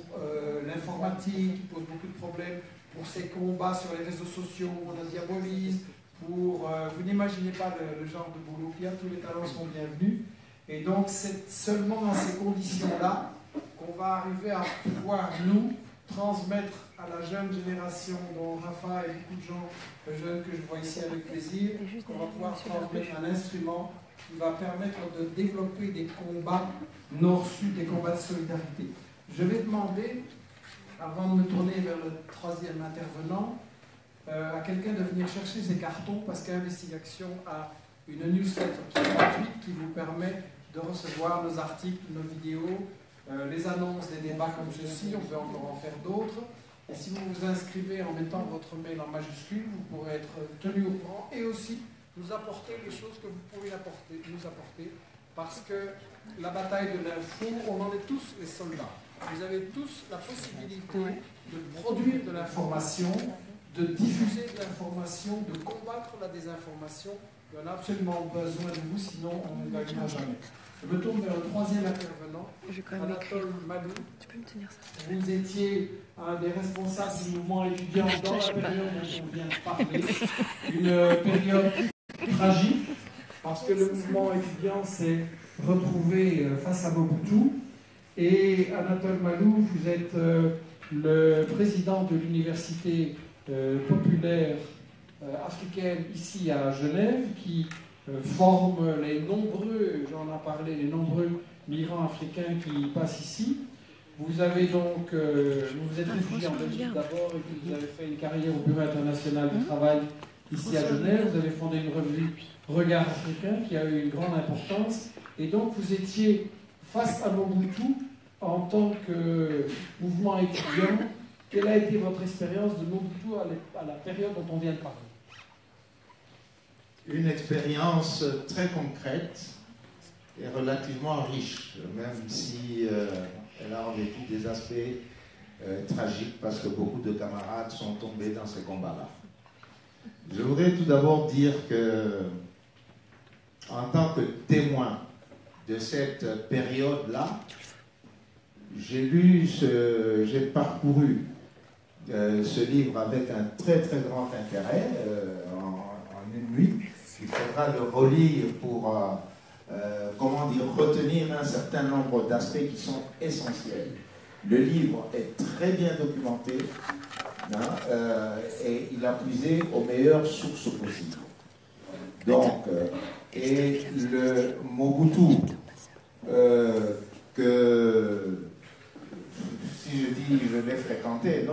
l'informatique qui pose beaucoup de problèmes, pour ces combats sur les réseaux sociaux où on a diabolise, pour... vous n'imaginez pas le genre de boulot qu'il y a, tous les talents sont bienvenus. Et donc c'est seulement dans ces conditions-là qu'on va arriver à pouvoir, nous, transmettre à la jeune génération, dont Rafa et beaucoup de gens jeunes que je vois ici avec plaisir, qu'on va pouvoir transmettre un instrument qui va permettre de développer des combats nord-sud, des combats de solidarité. Je vais demander, avant de me tourner vers le troisième intervenant, à quelqu'un de venir chercher ses cartons, parce qu'Investigation a une newsletter qui est gratuite, qui vous permet de recevoir nos articles, nos vidéos, les annonces des débats comme ceci, on peut encore en faire d'autres. Et si vous vous inscrivez en mettant votre mail en majuscule, vous pourrez être tenu au courant et aussi nous apporter les choses que vous pouvez nous apporter, parce que la bataille de l'info, on en est tous les soldats. Vous avez tous la possibilité de produire de l'information, de diffuser de l'information, de combattre la désinformation. On a absolument besoin de vous, sinon on ne gagnera jamais. Je me tourne vers le troisième intervenant, Anatole Malou. Tu peux me tenir ça? Vous étiez un des responsables du mouvement étudiant dans la période dont on vient de parler, une période tragique, parce que le mouvement étudiant s'est retrouvé face à Mobutu. Et Anatole Malou, vous êtes le président de l'université populaire africaine ici à Genève, qui forme les nombreux, j'en ai parlé, les nombreux migrants africains qui passent ici. Vous avez donc, vous vous êtes réfugié en Belgique d'abord, et puis vous avez fait une carrière au Bureau international du travail ici à Genève. Vous avez fondé une revue Regard africain qui a eu une grande importance. Et donc vous étiez face à Mobutu en tant que mouvement étudiant. Quelle a été votre expérience de Mobutu à la période dont on vient de parler? Une expérience très concrète et relativement riche, même si elle a vécu des aspects tragiques parce que beaucoup de camarades sont tombés dans ces combats-là. Je voudrais tout d'abord dire que, en tant que témoin de cette période-là, j'ai parcouru ce livre avec un très très grand intérêt en une nuit. Il faudra le relire pour retenir un certain nombre d'aspects qui sont essentiels. Le livre est très bien documenté et il a puisé aux meilleures sources possibles. Donc, et le Mobutu que si je dis je l'ai fréquenté,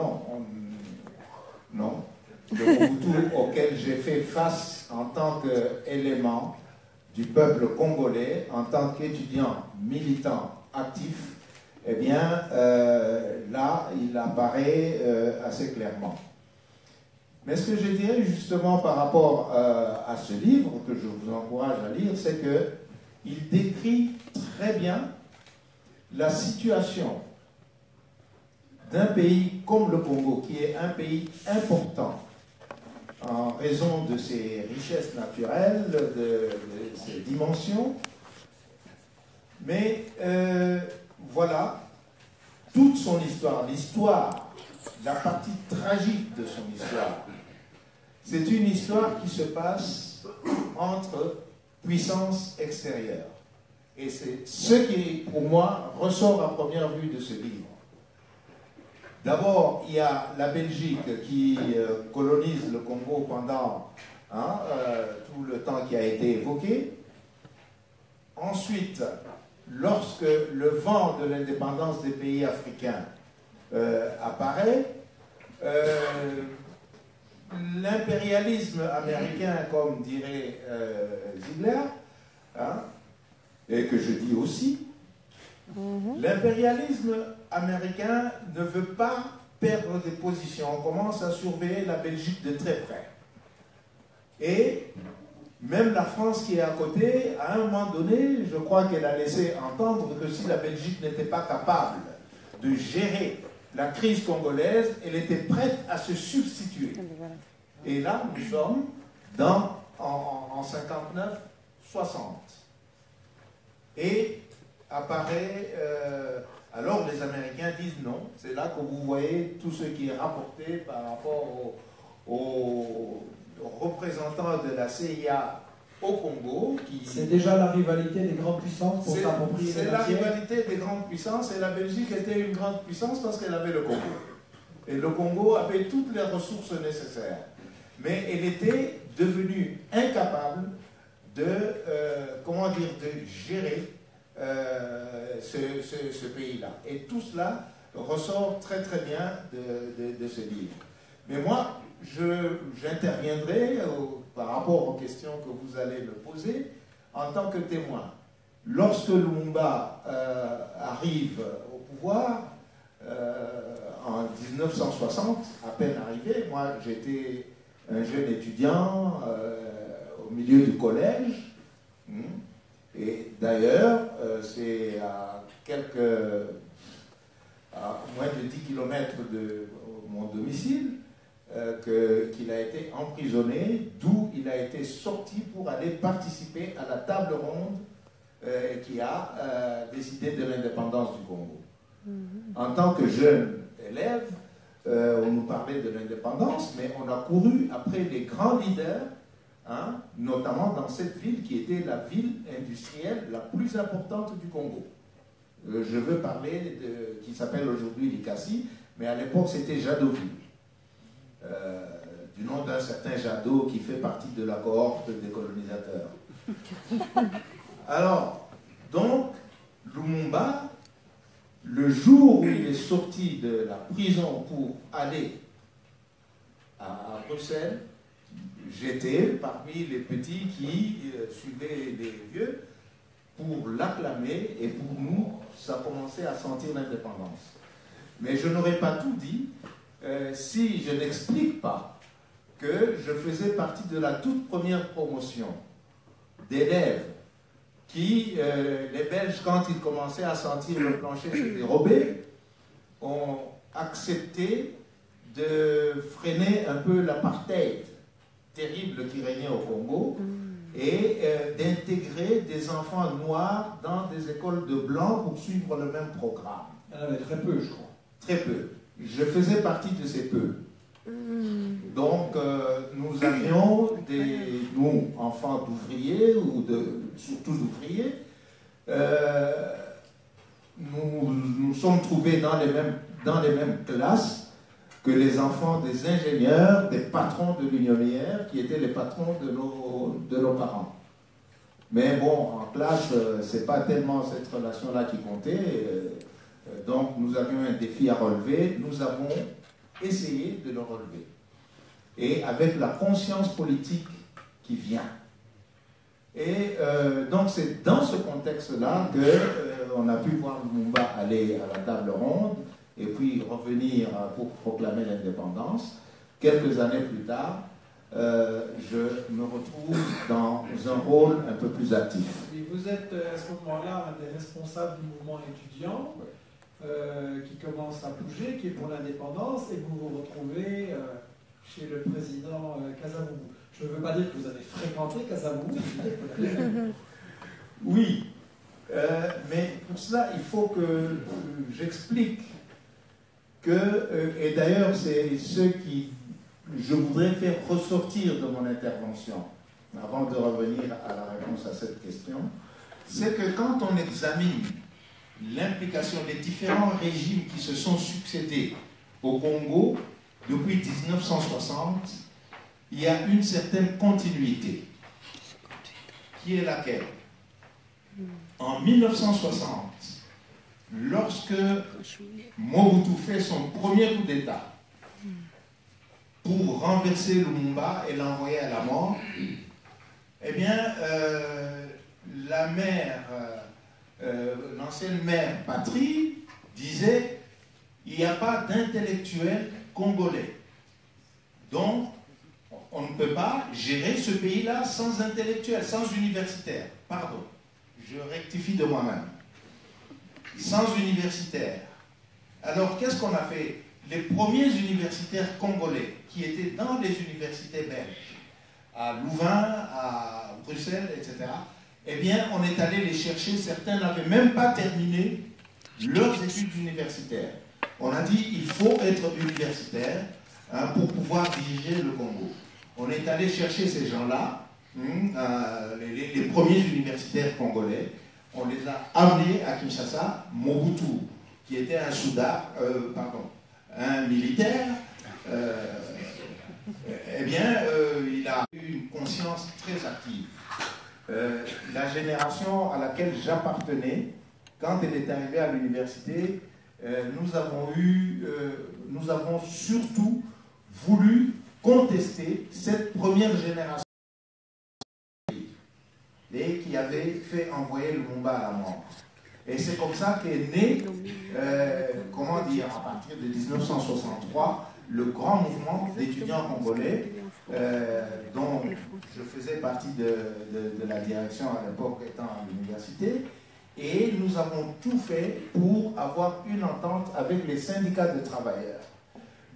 non. Le Mobutu auquel j'ai fait face en tant qu'élément du peuple congolais, en tant qu'étudiant militant actif, eh bien, là, il apparaît assez clairement. Mais ce que je dirais justement par rapport à ce livre, que je vous encourage à lire, c'est qu'il décrit très bien la situation d'un pays comme le Congo, qui est un pays important en raison de ses richesses naturelles, de ses dimensions. Mais voilà toute son histoire, la partie tragique de son histoire. C'est une histoire qui se passe entre puissances extérieures. Et c'est ce qui, pour moi, ressort à première vue de ce livre. D'abord, il y a la Belgique qui colonise le Congo pendant tout le temps qui a été évoqué. Ensuite, lorsque le vent de l'indépendance des pays africains apparaît, l'impérialisme américain, comme dirait Ziegler, et que je dis aussi, l'impérialisme américain ne veut pas perdre des positions. On commence à surveiller la Belgique de très près. Et même la France qui est à côté, à un moment donné, je crois qu'elle a laissé entendre que si la Belgique n'était pas capable de gérer la crise congolaise, elle était prête à se substituer. Et là, nous sommes dans en 59-60. Et apparaît... alors les Américains disent non. C'est là que vous voyez tout ce qui est rapporté par rapport aux représentants de la CIA au Congo. C'est déjà la rivalité des grandes puissances pour s'approprier les C'est la matières. rivalité des grandes puissances, et la Belgique était une grande puissance parce qu'elle avait le Congo. Et le Congo avait toutes les ressources nécessaires. Mais elle était devenue incapable de, de gérer ce pays-là. Et tout cela ressort très très bien de ce livre. Mais moi, j'interviendrai par rapport aux questions que vous allez me poser en tant que témoin. Lorsque Lumumba arrive au pouvoir, en 1960, à peine arrivé, moi j'étais un jeune étudiant au milieu du collège, et d'ailleurs c'est à moins de 10 km de mon domicile qu'il a été emprisonné, d'où il a été sorti pour aller participer à la table ronde qui a décidé de l'indépendance du Congo. En tant que jeune élève, on nous parlait de l'indépendance, mais on a couru après les grands leaders, notamment dans cette ville qui était la ville industrielle la plus importante du Congo. Je veux parler qui s'appelle aujourd'hui Likasi, mais à l'époque c'était Jadoville. Du nom d'un certain Jadot qui fait partie de la cohorte des colonisateurs. Alors, donc, Lumumba, le jour où il est sorti de la prison pour aller à Bruxelles, j'étais parmi les petits qui suivaient les vieux pour l'acclamer, et pour nous, ça commençait à sentir l'indépendance. Mais je n'aurais pas tout dit si je n'explique pas que je faisais partie de la toute première promotion d'élèves qui, les Belges, quand ils commençaient à sentir le plancher se dérober, ont accepté de freiner un peu l'apartheid terrible qui régnait au Congo et d'intégrer des enfants noirs dans des écoles de blancs pour suivre le même programme. Il y en avait très peu, je crois. Très peu. Je faisais partie de ces peu. Donc, nous avions nous, enfants d'ouvriers, ou surtout d'ouvriers, nous sommes trouvés dans les mêmes classes que les enfants des ingénieurs, des patrons de l'Union minière, qui étaient les patrons de nos parents. Mais bon, en classe, c'est pas tellement cette relation-là qui comptait. Donc, nous avions un défi à relever. Nous avons essayé de le relever. Et avec la conscience politique qui vient. Et donc, c'est dans ce contexte-là qu'on a pu voir Lumumba aller à la table ronde et puis revenir pour proclamer l'indépendance. Quelques années plus tard, je me retrouve dans un rôle un peu plus actif. Et vous êtes à ce moment-là un des responsables du mouvement étudiant qui commence à bouger, qui est pour l'indépendance, et vous vous retrouvez chez le président Kasavubu. Je ne veux pas dire que vous avez fréquenté Kasavubu. Oui, mais pour cela, il faut que j'explique que, et d'ailleurs, c'est ce qui je voudrais faire ressortir de mon intervention, avant de revenir à la réponse à cette question, c'est que quand on examine l'implication des différents régimes qui se sont succédés au Congo depuis 1960, il y a une certaine continuité, qui est laquelle? En 1960, lorsque Mobutu fait son premier coup d'État pour renverser Lumumba et l'envoyer à la mort, eh bien, la mère, l'ancienne mère patrie, disait il n'y a pas d'intellectuels congolais. Donc, on ne peut pas gérer ce pays-là sans intellectuels, sans universitaires. Pardon, je rectifie de moi-même. Sans universitaires. Alors, qu'est-ce qu'on a fait? Les premiers universitaires congolais qui étaient dans les universités belges à Louvain, à Bruxelles, etc. Eh bien, on est allé les chercher. Certains n'avaient même pas terminé leurs études universitaires. On a dit il faut être universitaire pour pouvoir diriger le Congo. On est allé chercher ces gens-là, les premiers universitaires congolais. On les a amenés à Kinshasa. Mobutu, qui était un un militaire, eh bien, il a eu une conscience très active. La génération à laquelle j'appartenais, quand elle est arrivée à l'université, nous avons surtout voulu contester cette première génération et qui avait fait envoyer Lumumba à la mort. Et c'est comme ça qu'est né, comment dire, à partir de 1963, le grand mouvement d'étudiants congolais, dont je faisais partie de la direction à l'époque étant à l'université, et nous avons tout fait pour avoir une entente avec les syndicats de travailleurs.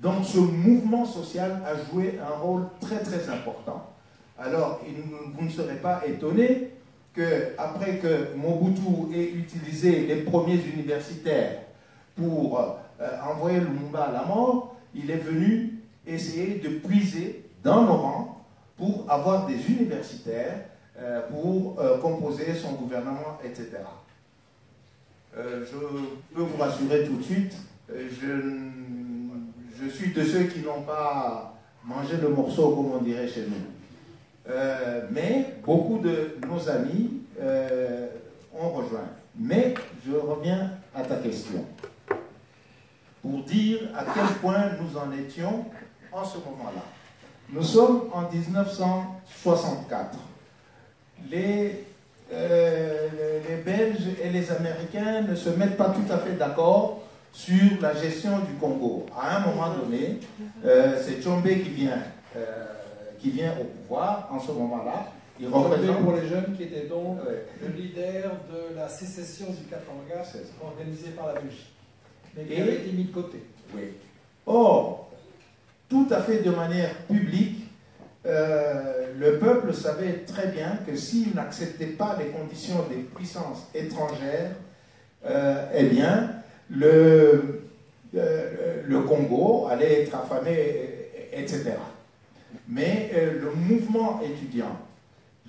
Donc ce mouvement social a joué un rôle très très important. Alors vous ne serez pas étonnés qu'après que Mobutu ait utilisé les premiers universitaires pour envoyer Lumumba à la mort, il est venu essayer de puiser dans nos rangs pour avoir des universitaires pour composer son gouvernement, etc. Je peux vous rassurer tout de suite, je suis de ceux qui n'ont pas mangé le morceau, comme on dirait chez nous. Mais beaucoup de nos amis ont rejoint. Mais je reviens à ta question, pour dire à quel point nous en étions en ce moment-là. Nous sommes en 1964. Les Belges et les Américains ne se mettent pas tout à fait d'accord sur la gestion du Congo. À un moment donné, c'est Tshombe qui vient au pouvoir en ce moment-là. Il représente pour les jeunes qui était donc le leader de la sécession du Katanga organisée par la Belgique, mais qui avait été mis de côté. Oui. Or, tout à fait de manière publique, le peuple savait très bien que s'il n'acceptait pas les conditions des puissances étrangères, eh bien, le Congo allait être affamé, etc. Mais le mouvement étudiant,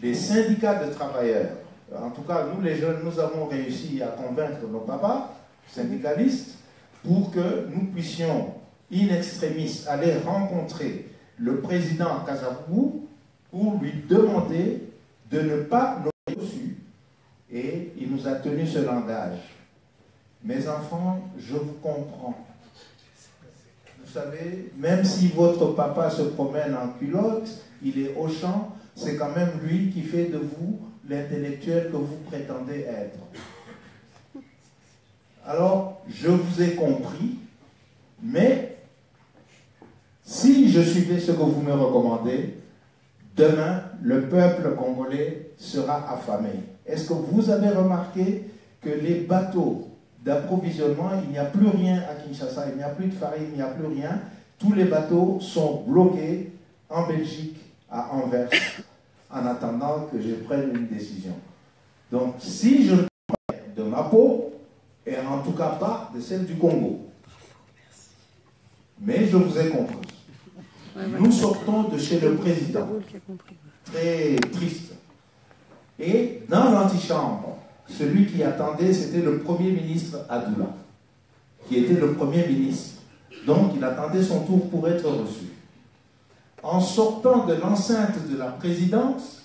les syndicats de travailleurs, en tout cas nous les jeunes, nous avons réussi à convaincre nos papas syndicalistes pour que nous puissions in extremis aller rencontrer le président Kasavubu pour lui demander de ne pas nous reçu, et il nous a tenu ce langage. Mes enfants, je vous comprends. Vous savez, même si votre papa se promène en culotte, il est au champ, c'est quand même lui qui fait de vous l'intellectuel que vous prétendez être. Alors, je vous ai compris, mais si je suivais ce que vous me recommandez, demain, le peuple congolais sera affamé. Est-ce que vous avez remarqué que les bateaux d'approvisionnement, il n'y a plus rien à Kinshasa, il n'y a plus de farine, il n'y a plus rien. Tous les bateaux sont bloqués en Belgique, à Anvers, en attendant que je prenne une décision. Donc, si je prends de ma peau, et en tout cas pas de celle du Congo, mais je vous ai compris. Nous sortons de chez le président, très triste. Et dans l'antichambre, celui qui attendait, c'était le Premier ministre Adoula, qui était le Premier ministre. Donc, il attendait son tour pour être reçu. En sortant de l'enceinte de la présidence,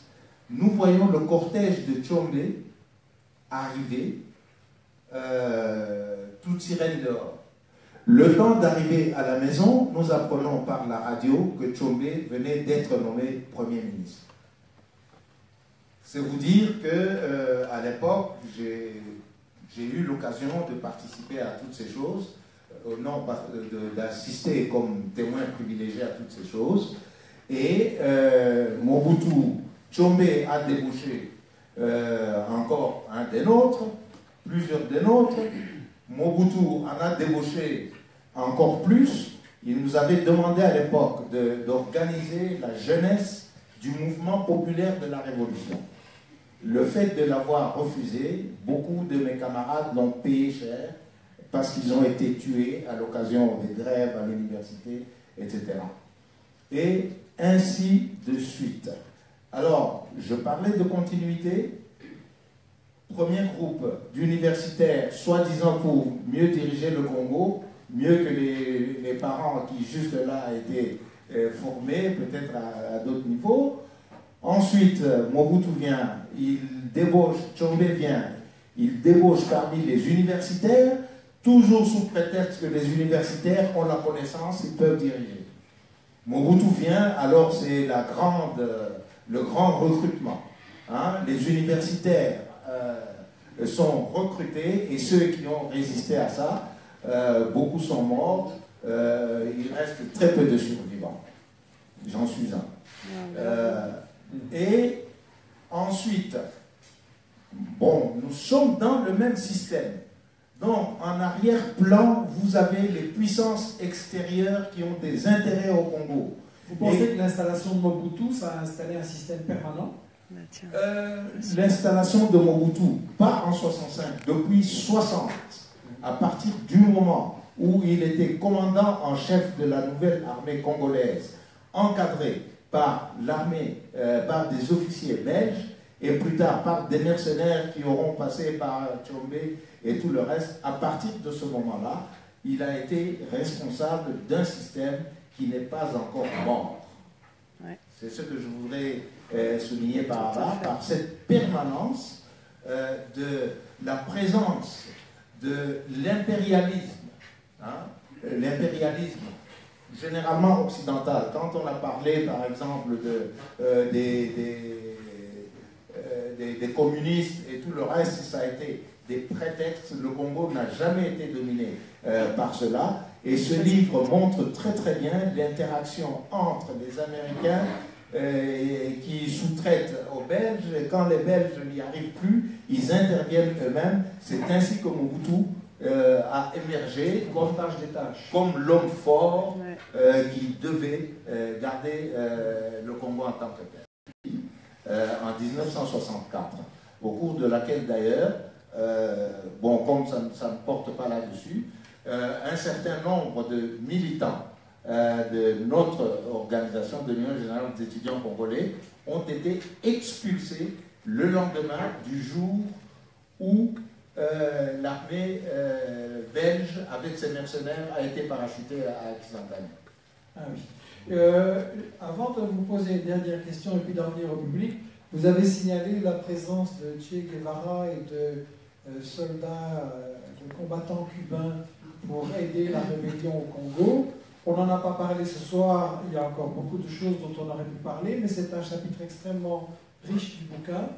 nous voyons le cortège de Tshombe arriver, toute sirène dehors. Le temps d'arriver à la maison, nous apprenons par la radio que Tshombe venait d'être nommé Premier ministre. C'est vous dire que à l'époque, j'ai eu l'occasion de participer à toutes ces choses, non d'assister comme témoin privilégié à toutes ces choses. Et Mobutu, Tshombe a débouché encore un des nôtres, plusieurs des nôtres. Mobutu en a débauché encore plus. Il nous avait demandé à l'époque d'organiser la jeunesse du mouvement populaire de la Révolution. Le fait de l'avoir refusé, beaucoup de mes camarades l'ont payé cher parce qu'ils ont été tués à l'occasion des grèves à l'université, etc. Et ainsi de suite. Alors, je parlais de continuité. Premier groupe d'universitaires, soi-disant pour mieux diriger le Congo, mieux que les parents qui juste là étaient formés, peut-être à d'autres niveaux. Ensuite, Mobutu vient, il débauche, Tshombe vient, il débauche parmi les universitaires, toujours sous prétexte que les universitaires ont la connaissance, ils peuvent diriger. Mobutu vient, alors c'est le grand recrutement. Hein? Les universitaires sont recrutés et ceux qui ont résisté à ça, beaucoup sont morts, il reste très peu de survivants. J'en suis un. Et ensuite, bon, nous sommes dans le même système. Donc, en arrière-plan, vous avez les puissances extérieures qui ont des intérêts au Congo. Vous pensez que l'installation de Mobutu, ça a installé un système permanent? L'installation de Mobutu, pas en 65, depuis 60, à partir du moment où il était commandant en chef de la nouvelle armée congolaise, encadré par l'armée, par des officiers belges, et plus tard par des mercenaires qui auront passé par Tshombe et tout le reste, à partir de ce moment-là, il a été responsable d'un système qui n'est pas encore mort. Ouais. C'est ce que je voudrais souligner par là, par cette permanence de la présence de l'impérialisme, hein, l'impérialisme généralement occidental. Quand on a parlé, par exemple, des communistes et tout le reste, ça a été des prétextes. Le Congo n'a jamais été dominé par cela. Et ce livre montre très très bien l'interaction entre les Américains qui sous-traitent aux Belges. Et quand les Belges n'y arrivent plus, ils interviennent eux-mêmes. C'est ainsi que Mobutu a émergé comme l'homme fort qui devait garder le Congo en tant que tel. En 1964, au cours de laquelle d'ailleurs, bon, comme ça ne porte pas là-dessus, un certain nombre de militants de notre organisation de l'Union générale des étudiants congolais ont été expulsés le lendemain du jour où l'armée belge, avec ses mercenaires, a été parachutée à Kisangani. Ah oui. Avant de vous poser une dernière question et puis d'en venir au public, vous avez signalé la présence de Che Guevara et de soldats, de combattants cubains pour aider la rébellion au Congo. On n'en a pas parlé ce soir, il y a encore beaucoup de choses dont on aurait pu parler, mais c'est un chapitre extrêmement riche du bouquin.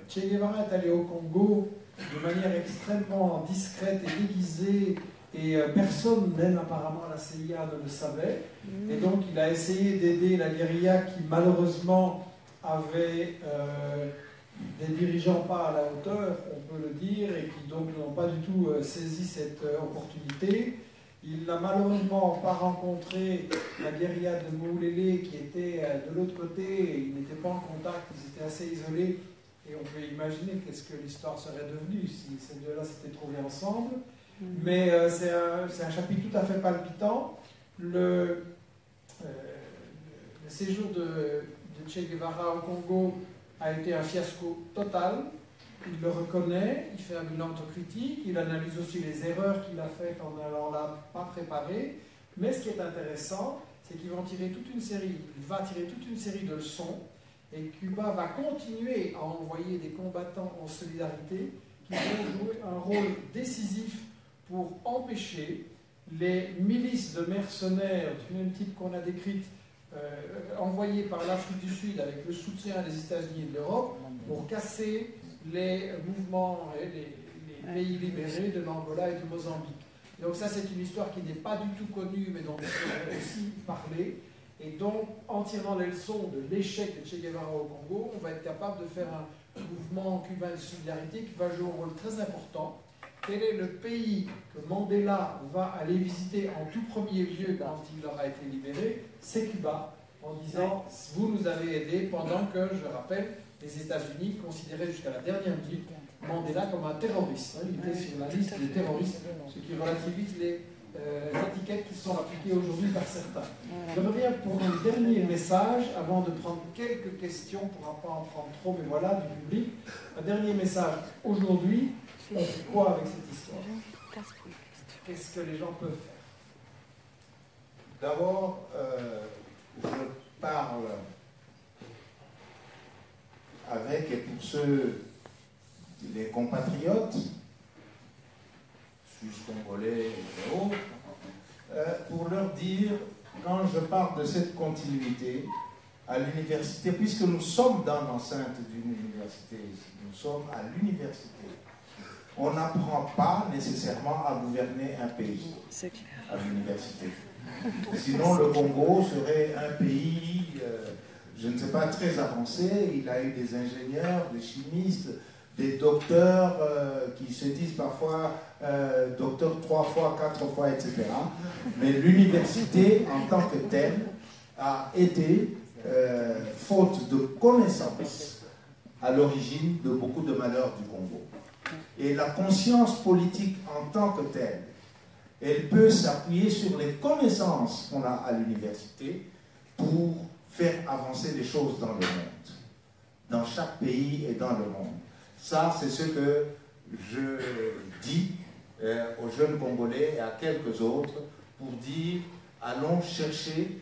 Che Guevara est allé au Congo de manière extrêmement discrète et déguisée, et personne, même apparemment la CIA, ne le savait. Et donc il a essayé d'aider la guérilla qui malheureusement avait des dirigeants pas à la hauteur, on peut le dire, et qui donc n'ont pas du tout saisi cette opportunité. Il n'a malheureusement pas rencontré la guérilla de Moulélé qui était de l'autre côté, et ils n'étaient pas en contact, ils étaient assez isolés, et on peut imaginer qu'est-ce que l'histoire serait devenue si ces deux-là s'étaient trouvés ensemble. Mais c'est un chapitre tout à fait palpitant. Le séjour de Che Guevara au Congo a été un fiasco total. Il le reconnaît, il fait un bilan autocritique, il analyse aussi les erreurs qu'il a faites en n'allant là pas préparé. Mais ce qui est intéressant, c'est qu'il va tirer toute une série de leçons, et Cuba va continuer à envoyer des combattants en solidarité qui vont jouer un rôle décisif pour empêcher les milices de mercenaires du même type qu'on a décrites, envoyées par l'Afrique du Sud avec le soutien des États-Unis et de l'Europe, pour casser les mouvements et les pays libérés de l'Angola et du Mozambique. Donc ça, c'est une histoire qui n'est pas du tout connue, mais dont il faudrait aussi parler. Et donc, en tirant les leçons de l'échec de Che Guevara au Congo, on va être capable de faire un mouvement cubain de solidarité qui va jouer un rôle très important. Quel est le pays que Mandela va aller visiter en tout premier lieu quand il aura été libéré? C'est Cuba. en disant vous nous avez aidés pendant que, je rappelle, les États-Unis considéraient jusqu'à la dernière minute Mandela comme un terroriste. Il était sur la liste des terroristes, ce qui relativise les étiquettes qui sont appliquées aujourd'hui par certains. Je reviens pour un dernier message, avant de prendre quelques questions, on ne pourra pas en prendre trop, mais voilà, du public. Un dernier message. Aujourd'hui, on fait quoi avec cette histoire? Qu'est-ce que les gens peuvent faire? D'abord, je parle avec, et pour ceux, les compatriotes, Suisse-Congolais et autres, pour leur dire, quand je parle de cette continuité à l'université, puisque nous sommes dans l'enceinte d'une université, nous sommes à l'université, on n'apprend pas nécessairement à gouverner un pays à l'université. Sinon, le Congo serait un pays, je ne sais pas, très avancé. Il a eu des ingénieurs, des chimistes, des docteurs qui se disent parfois docteur 3 fois, 4 fois, etc. Mais l'université, en tant que telle, a été, faute de connaissances, à l'origine de beaucoup de malheurs du Congo. Et la conscience politique en tant que telle, elle peut s'appuyer sur les connaissances qu'on a à l'université pour faire avancer les choses dans le monde, dans chaque pays et dans le monde. Ça, c'est ce que je dis aux jeunes Congolais et à quelques autres pour dire, allons chercher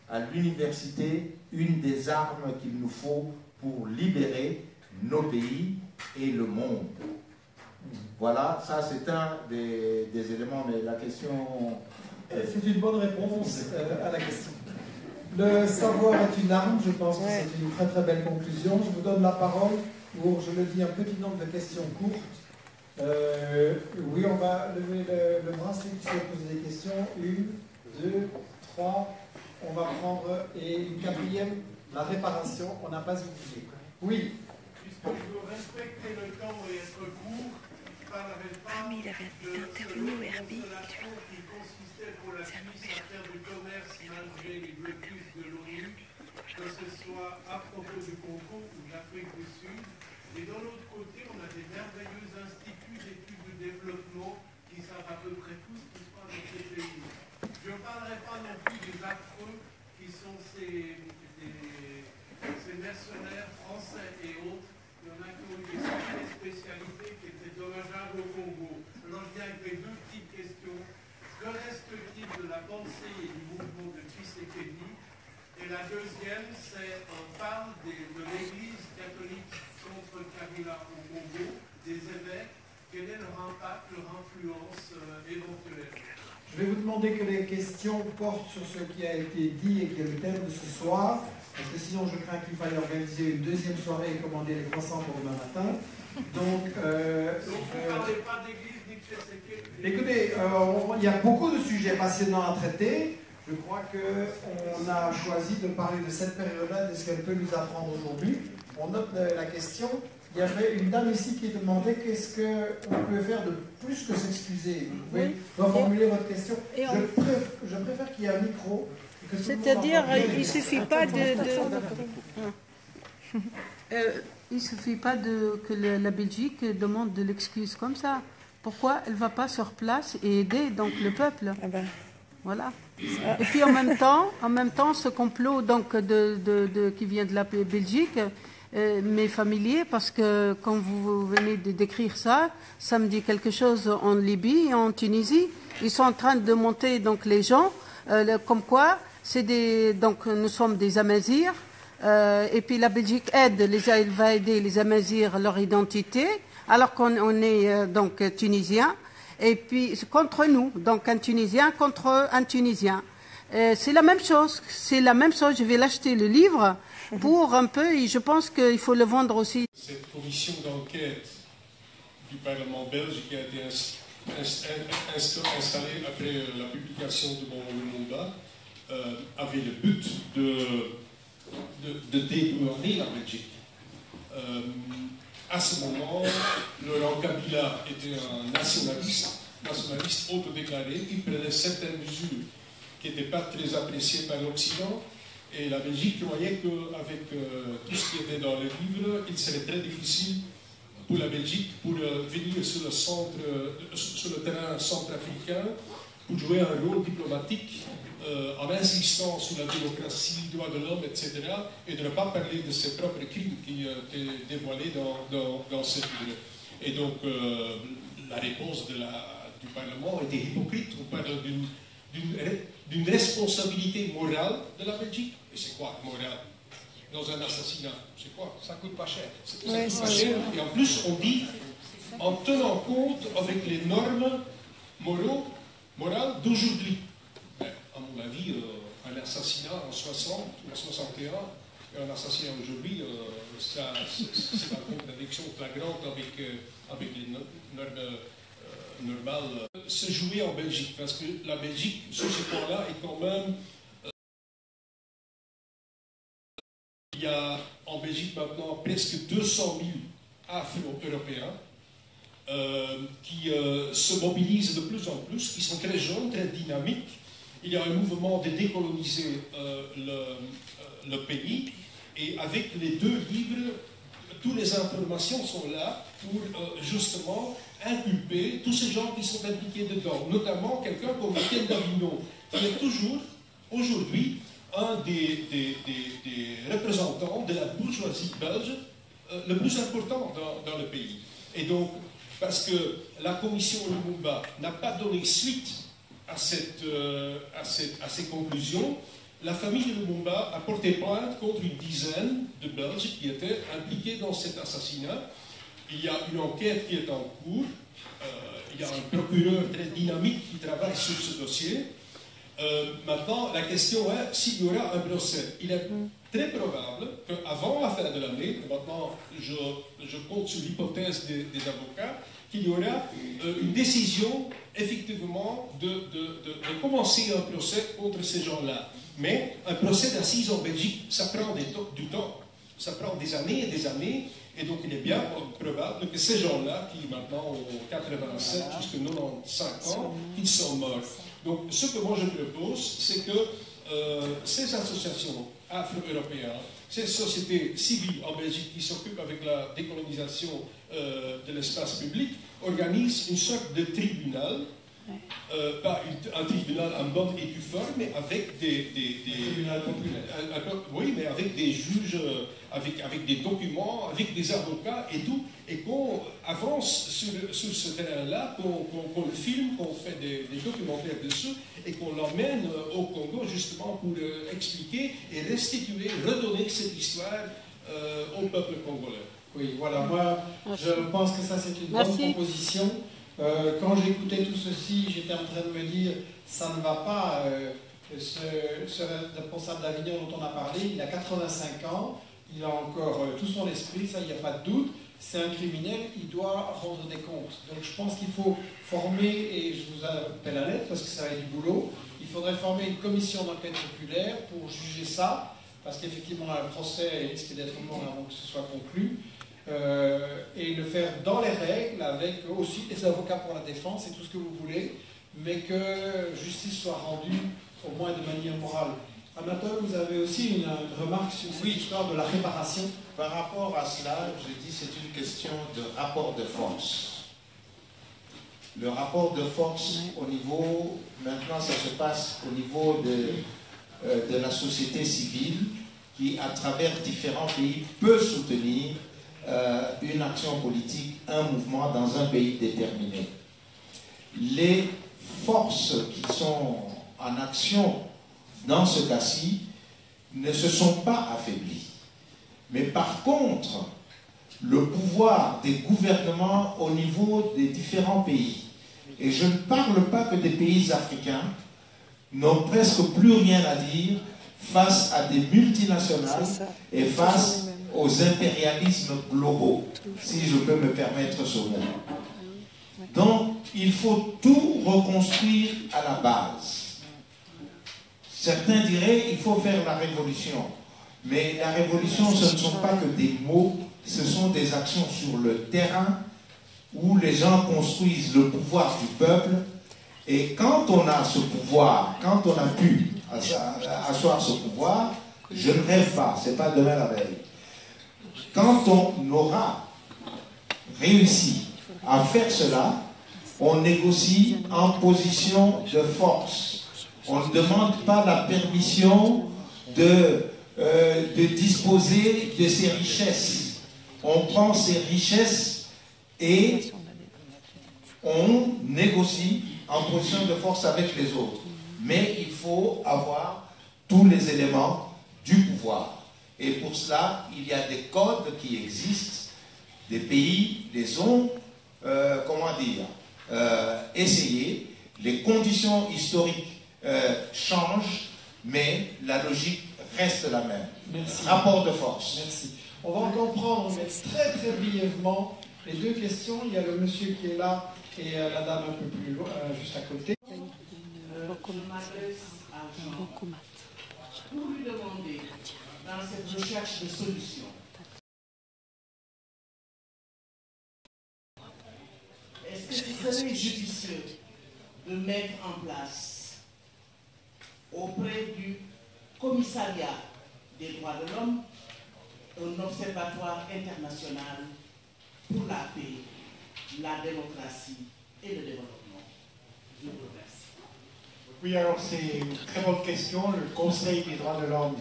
à l'université une des armes qu'il nous faut pour libérer nos pays et le monde. Voilà, ça c'est un des éléments, mais la question... C'est une bonne réponse à la question. Le savoir est une arme, je pense que c'est une très très belle conclusion. Je vous donne la parole pour, je le dis, un petit nombre de questions courtes. Oui, on va lever le bras, ceux qui souhaitent poser des questions. 1, 2, 3, on va prendre, et une quatrième, la réparation, on n'a pas oublié. Oui. Puisque je veux respecter le temps et être court, je ne parlerai pas de cette constellation qui consistait pour la Suisse à faire du commerce malgré les blocus de l'ONU, que ce soit à propos du Congo ou de l'Afrique du Sud. Et de l'autre côté, on a des merveilleux instituts d'études de développement qui savent à peu près tout ce qui se passe dans ces pays. Je ne parlerai pas non plus des affreux qui sont ces mercenaires français et autres. Il y en a qui ont eu des spécialités qui étaient dommageables au Congo. Alors je viens avec mes deux petites questions. Que reste-t-il de la pensée et du mouvement de Tshisekedi? Et la deuxième, c'est on parle de l'Église catholique contre Kabila au Congo, des évêques. Quel est leur impact, leur influence éventuelle? Je vais vous demander que les questions portent sur ce qui a été dit et qui est le thème de ce soir, parce que sinon je crains qu'il faille organiser une deuxième soirée et commander les croissants pour demain matin. Donc vous ne parlez pas d'église ni de Tshisekedi. Écoutez, il y a beaucoup de sujets passionnants à traiter. Je crois qu'on a choisi de parler de cette période-là, de ce qu'elle peut nous apprendre aujourd'hui. On note la question. Il y avait une dame ici qui demandait qu'est-ce qu'on peut faire de plus que s'excuser. Vous pouvez reformuler votre question. Je préfère qu'il y ait un micro. C'est-à-dire, il ne suffit pas il suffit pas que la Belgique demande de l'excuse comme ça. Pourquoi elle ne va pas sur place et aider donc le peuple? Voilà. Et puis en même temps, ce complot donc qui vient de la Belgique m'est familier parce que quand vous venez de décrire ça, ça me dit quelque chose en Libye et en Tunisie. Ils sont en train de monter donc les gens comme quoi donc nous sommes des Amazirs et puis la Belgique elle va aider les Amazirs leur identité alors qu'on est donc tunisien. Et puis contre nous, donc un Tunisien contre un Tunisien. C'est la même chose, je vais l'acheter le livre pour un peu, et je pense qu'il faut le vendre aussi. Cette commission d'enquête du Parlement belge qui a été installée après la publication de mon mandat avait le but de dédouaner la Belgique. À ce moment, Laurent Kabila était un nationaliste autodéclaré. Il prenait certaines mesures qui n'étaient pas très appréciées par l'Occident. Et la Belgique croyait qu'avec tout ce qui était dans le livre, il serait très difficile pour la Belgique pour venir sur le terrain centrafricain pour jouer un rôle diplomatique en insistant sur la démocratie, droits de l'homme, etc. et de ne pas parler de ses propres crimes qui étaient dévoilés dans ce livre. Et donc la réponse du Parlement était hypocrite. On parle d'une responsabilité morale de la Belgique. Et c'est quoi morale dans un assassinat? C'est quoi? Ça coûte pas cher. Ça coûte pas cher. Et en plus, on dit en tenant compte avec les normes morales d'aujourd'hui. À mon avis, un assassinat en 60 ou en 61 et un assassinat aujourd'hui, c'est une contradiction flagrante avec les normes normales. Se jouer en Belgique, parce que la Belgique, sur ce point-là, est quand même... il y a en Belgique maintenant presque 200 000 Afro-Européens qui se mobilisent de plus en plus, qui sont très jeunes, très dynamiques. Il y a un mouvement de décoloniser le pays, et avec les deux livres, toutes les informations sont là pour justement inculper tous ces gens qui sont impliqués dedans, notamment quelqu'un comme Étienne Davignon, qui est toujours, aujourd'hui, un des représentants de la bourgeoisie belge le plus important dans le pays. Et donc, parce que la commission Lumumba n'a pas donné suite à ces conclusions, la famille de Lumumba a porté plainte contre une dizaine de Belges qui étaient impliqués dans cet assassinat. Il y a une enquête qui est en cours. Il y a un procureur très dynamique qui travaille sur ce dossier. Maintenant, la question est s'il y aura un procès. Il est très probable qu'avant la fin de l'année, maintenant je compte sur l'hypothèse des avocats, qu'il y aura une décision effectivement de commencer un procès contre ces gens-là. Mais un procès d'assises en Belgique, ça prend du temps. Ça prend des années et des années. Et donc il est bien probable que ces gens-là, qui maintenant ont 87 jusqu'à 95 ans, qu'ils sont morts. Donc ce que moi je propose, c'est que ces associations afro-européennes, ces sociétés civiles en Belgique qui s'occupent avec la décolonisation de l'espace public, organisent une sorte de tribunal, pas un tribunal en bonne et due forme, mais avec des tribunal populaire. Oui, mais avec des juges, avec des documents, avec des avocats et tout, et qu'on avance sur ce terrain-là, qu'on le filme, qu'on fait des documentaires dessus, et qu'on l'emmène au Congo justement pour expliquer et restituer, redonner cette histoire au peuple congolais. Oui, voilà, moi je pense que ça c'est une bonne proposition. Quand j'écoutais tout ceci, j'étais en train de me dire, ça ne va pas, ce responsable d'Avignon dont on a parlé, il a 85 ans, il a encore tout son esprit, ça il n'y a pas de doute, c'est un criminel, il doit rendre des comptes. Donc je pense qu'il faut former, et je vous appelle à l'aide parce que ça va être du boulot, il faudrait former une commission d'enquête populaire pour juger ça, parce qu'effectivement un procès risque d'être mort avant que ce soit conclu. Et le faire dans les règles, avec aussi des avocats pour la défense et tout ce que vous voulez, mais que justice soit rendue au moins de manière morale. Anatole, vous avez aussi une remarque sur cette histoire de la réparation. Par rapport à cela, je dis c'est une question de rapport de force. Le rapport de force au niveau, maintenant ça se passe au niveau de la société civile qui, à travers différents pays, peut soutenir une action politique, un mouvement dans un pays déterminé. Les forces qui sont en action dans ce cas-ci ne se sont pas affaiblies. Mais par contre, le pouvoir des gouvernements au niveau des différents pays, et je ne parle pas que des pays africains, n'ont presque plus rien à dire face à des multinationales et face aux impérialismes globaux, si je peux me permettre ce mot. Donc, il faut tout reconstruire à la base. Certains diraient qu'il faut faire la révolution. Mais la révolution, ce ne sont pas que des mots, ce sont des actions sur le terrain où les gens construisent le pouvoir du peuple. Et quand on a ce pouvoir, quand on a pu asseoir ce pouvoir, Je ne rêve pas, ce n'est pas demain la veille. Quand on aura réussi à faire cela, on négocie en position de force. On ne demande pas la permission de disposer de ces richesses. On prend ces richesses et on négocie en position de force avec les autres. Mais il faut avoir tous les éléments du pouvoir. Et pour cela, il y a des codes qui existent. Des pays les ont, essayés. Les conditions historiques changent, mais la logique reste la même. Merci. Rapport de force. Merci. On va encore prendre, mais très très brièvement, les deux questions. Il y a le monsieur qui est là et la dame un peu plus loin, juste à côté. Je m'adresse à Jean pour lui demander, dans cette recherche de solutions, est-ce que ce serait judicieux de mettre en place auprès du commissariat des droits de l'homme un observatoire international pour la paix, la démocratie et le développement? Je vous remercie. Oui, alors c'est une très bonne question. Le Conseil des droits de l'homme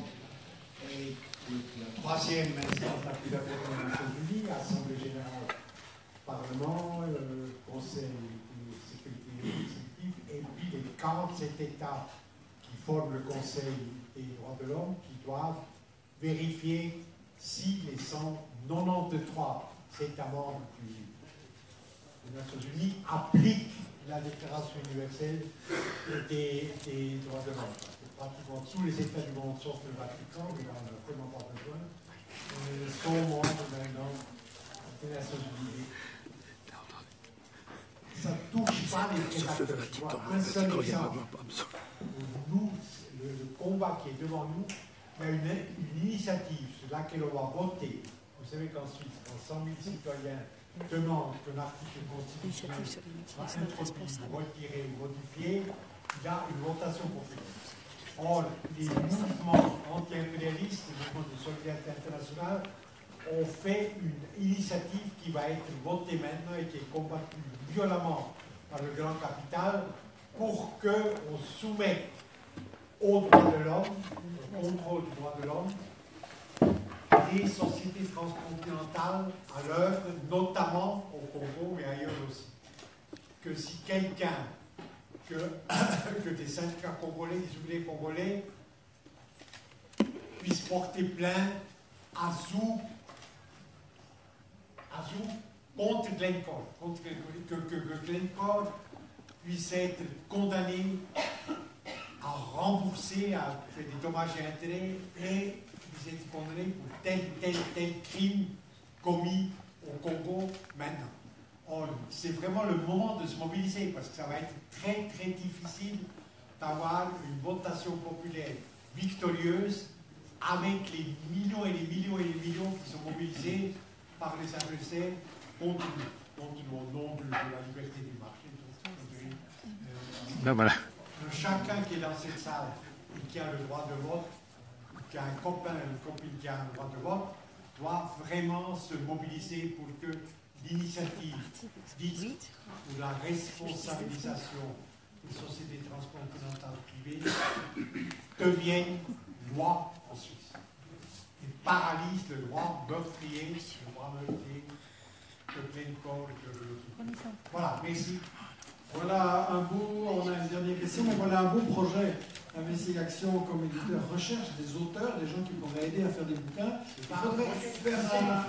est la troisième instance la plus importante des Nations Unies, Assemblée générale, Parlement, Conseil de sécurité exécutif, et puis les 47 États qui forment le Conseil des droits de l'homme qui doivent vérifier si les 193 États membres des Nations Unies appliquent la Déclaration universelle des droits de l'homme. Pratiquement tous les États du monde, sauf le Vatican, mais on n'en a vraiment pas besoin, sont membres maintenant des Nations Unies. Ça ne touche pas les prédateurs. Un seul exemple. Nous, le combat qui est devant nous, il y a une initiative sur laquelle on va voter. Vous savez qu'en Suisse, quand 100 000 citoyens demandent que l'article constitutionnel soit introduit, retiré ou modifié, il y a une votation populaire. Or, les mouvements anti-impérialistes, les mouvements de solidarité internationale, ont fait une initiative qui va être votée maintenant et qui est combattue violemment par le grand capital pour qu'on soumette au droit de l'homme, au contrôle du droit de l'homme, des sociétés transcontinentales à l'œuvre, notamment au Congo, mais ailleurs aussi. Que si quelqu'un, que des syndicats congolais, des ouvriers congolais, puissent porter plainte à Zou contre Glencore, que Glencore puisse être condamné à rembourser, à faire des dommages et intérêts, et puisse être condamné pour tel crime commis au Congo maintenant. Or, c'est vraiment le moment de se mobiliser, parce que ça va être très très difficile d'avoir une votation populaire victorieuse avec les millions et les millions et les millions qui sont mobilisés par les adversaires contre nous, au nom de la liberté du marché. Ben voilà. Chacun qui est dans cette salle et qui a le droit de vote, qui a un copain, une copine qui a un droit de vote, doit vraiment se mobiliser pour que l'initiative dite ou la responsabilisation des sociétés transcontinentales privées devienne loi en Suisse. Et paralyse le droit meurtrier, de Glencore et de... Voilà, merci. Voilà un beau, on a une dernière question, mais voilà un beau projet d'investigation comme éditeur, recherche des auteurs, des gens qui pourraient aider à faire des bouquins. Il faudrait faire un...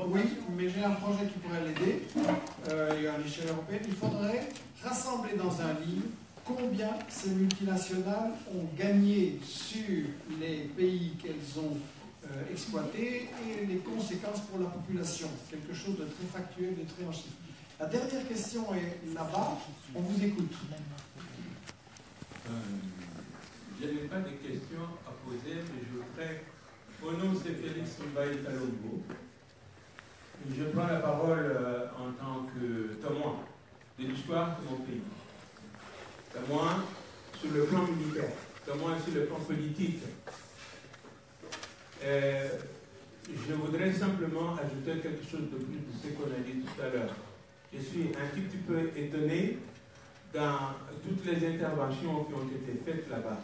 Oui, mais j'ai un projet qui pourrait l'aider, à l'échelle européenne. Il faudrait rassembler dans un livre combien ces multinationales ont gagné sur les pays qu'elles ont exploités et les conséquences pour la population. Quelque chose de très factuel, de très en chiffres. La dernière question est là-bas. On vous écoute. Je n'ai pas de questions à poser, mais je voudrais, au nom de Félix Mbaye Kalongo, je prends la parole en tant que témoin de l'histoire de mon pays. Témoin sur le plan militaire, témoin sur le plan politique. Je voudrais simplement ajouter quelque chose de plus de ce qu'on a dit tout à l'heure. Je suis un tout petit peu étonné dans toutes les interventions qui ont été faites là-bas.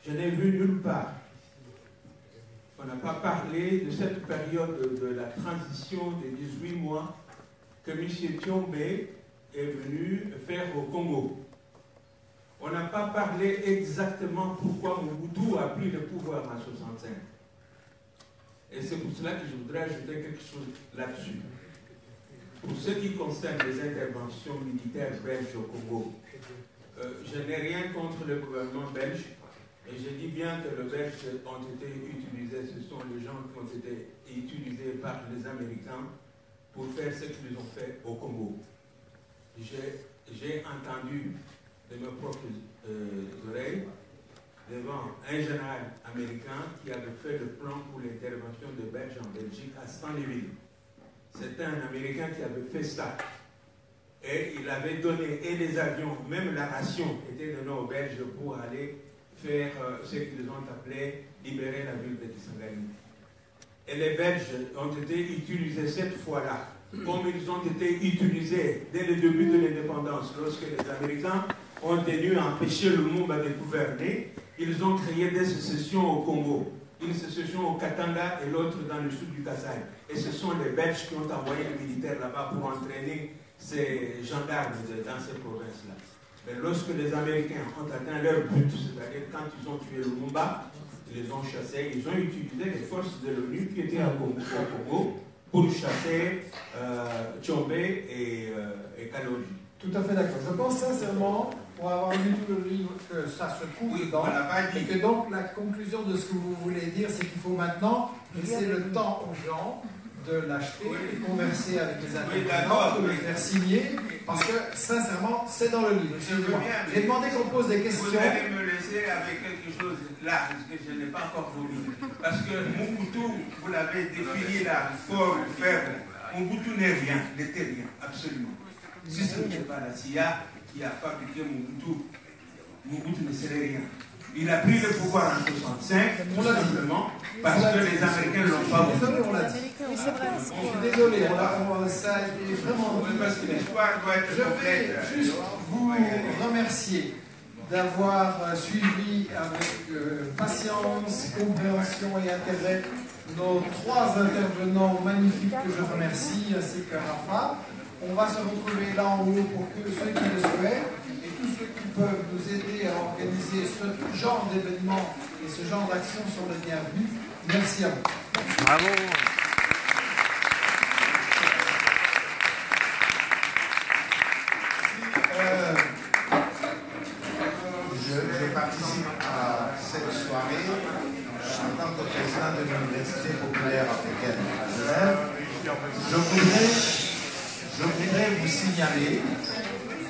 Je n'ai vu nulle part. On n'a pas parlé de cette période de la transition des 18 mois que M. Tshombe est venu faire au Congo. On n'a pas parlé exactement pourquoi Mobutu a pris le pouvoir en 1965. Et c'est pour cela que je voudrais ajouter quelque chose là-dessus. Pour ce qui concerne les interventions militaires belges au Congo, je n'ai rien contre le gouvernement belge, et je dis bien que les Belges ont été utilisés, ce sont les gens qui ont été utilisés par les Américains pour faire ce qu'ils ont fait au Congo. J'ai entendu de mes propres oreilles devant un général américain qui avait fait le plan pour l'intervention des Belges en Belgique à Stanleyville. C'était un Américain qui avait fait ça. Et il avait donné, et les avions, même la ration était donnée aux Belges pour aller faire ce qu'ils ont appelé libérer la ville de Kisangani. Et les Belges ont été utilisés cette fois-là, comme ils ont été utilisés dès le début de l'indépendance, lorsque les Américains ont tenu à empêcher le Lumumba de gouverner. Ils ont créé des sécessions au Congo, une sécession au Katanga et l'autre dans le sud du Kasaï. Et ce sont les Belges qui ont envoyé les militaires là-bas pour entraîner ces gendarmes dans ces provinces-là. Mais lorsque les Américains ont atteint leur but, c'est-à-dire quand ils ont tué Lumumba, ils les ont chassés, ils ont utilisé les forces de l'ONU qui étaient au Congo pour chasser Tshombe et Kaloji. Tout à fait d'accord. Je pense sincèrement, pour avoir lu tout le livre, que ça se trouve dedans, et que donc la conclusion de ce que vous voulez dire, c'est qu'il faut maintenant laisser le temps aux gens de l'acheter, et converser avec les intervenants, de le faire signer, parce que sincèrement, c'est dans le livre. J'ai demandé qu'on pose des questions. Vous allez me laisser avec quelque chose là, parce que je n'ai pas encore voulu. Parce que Mobutu, vous l'avez défini là, fort, faible. Mobutu n'est rien, n'était rien, absolument. Si ce n'était pas la CIA qui a fabriqué Mobutu, Mobutu ne serait rien. Il a pris le pouvoir en 1965, tout simplement, parce que les Américains ne l'ont pas voulu. On l'a dit. Oui, c'est vrai. Je suis désolé, ça a été vraiment... Parce que l'histoire doit être complète. Je vais juste vous remercier d'avoir suivi avec patience, compréhension et intérêt nos trois intervenants magnifiques que je remercie, ainsi que Rafa. On va se retrouver là en haut pour que ceux qui le souhaitent et tous ceux qui peuvent nous aider à organiser ce genre d'événement et ce genre d'action sont les bienvenus. Merci à vous. Bravo. Je participe à cette soirée en tant que président de l'Université populaire africaine à Genève. Je voudrais vous signaler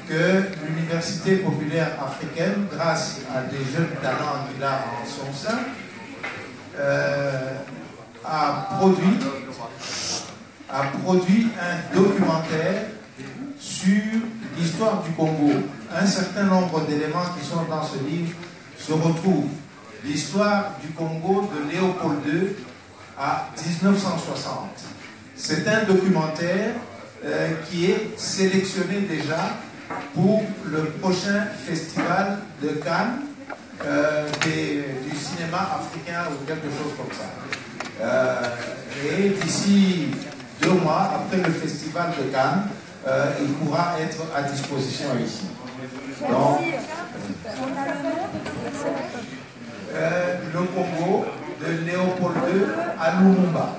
que l'Université populaire africaine, grâce à des jeunes talents qu'il a en son sein, a produit un documentaire sur l'histoire du Congo. Un certain nombre d'éléments qui sont dans ce livre se retrouvent. L'histoire du Congo de Léopold II à 1960. C'est un documentaire qui est sélectionné déjà pour le prochain festival de Cannes du cinéma africain ou quelque chose comme ça. Et d'ici 2 mois, après le festival de Cannes, il pourra être à disposition ici. Donc, le Congo de Léopold II à Lumumba.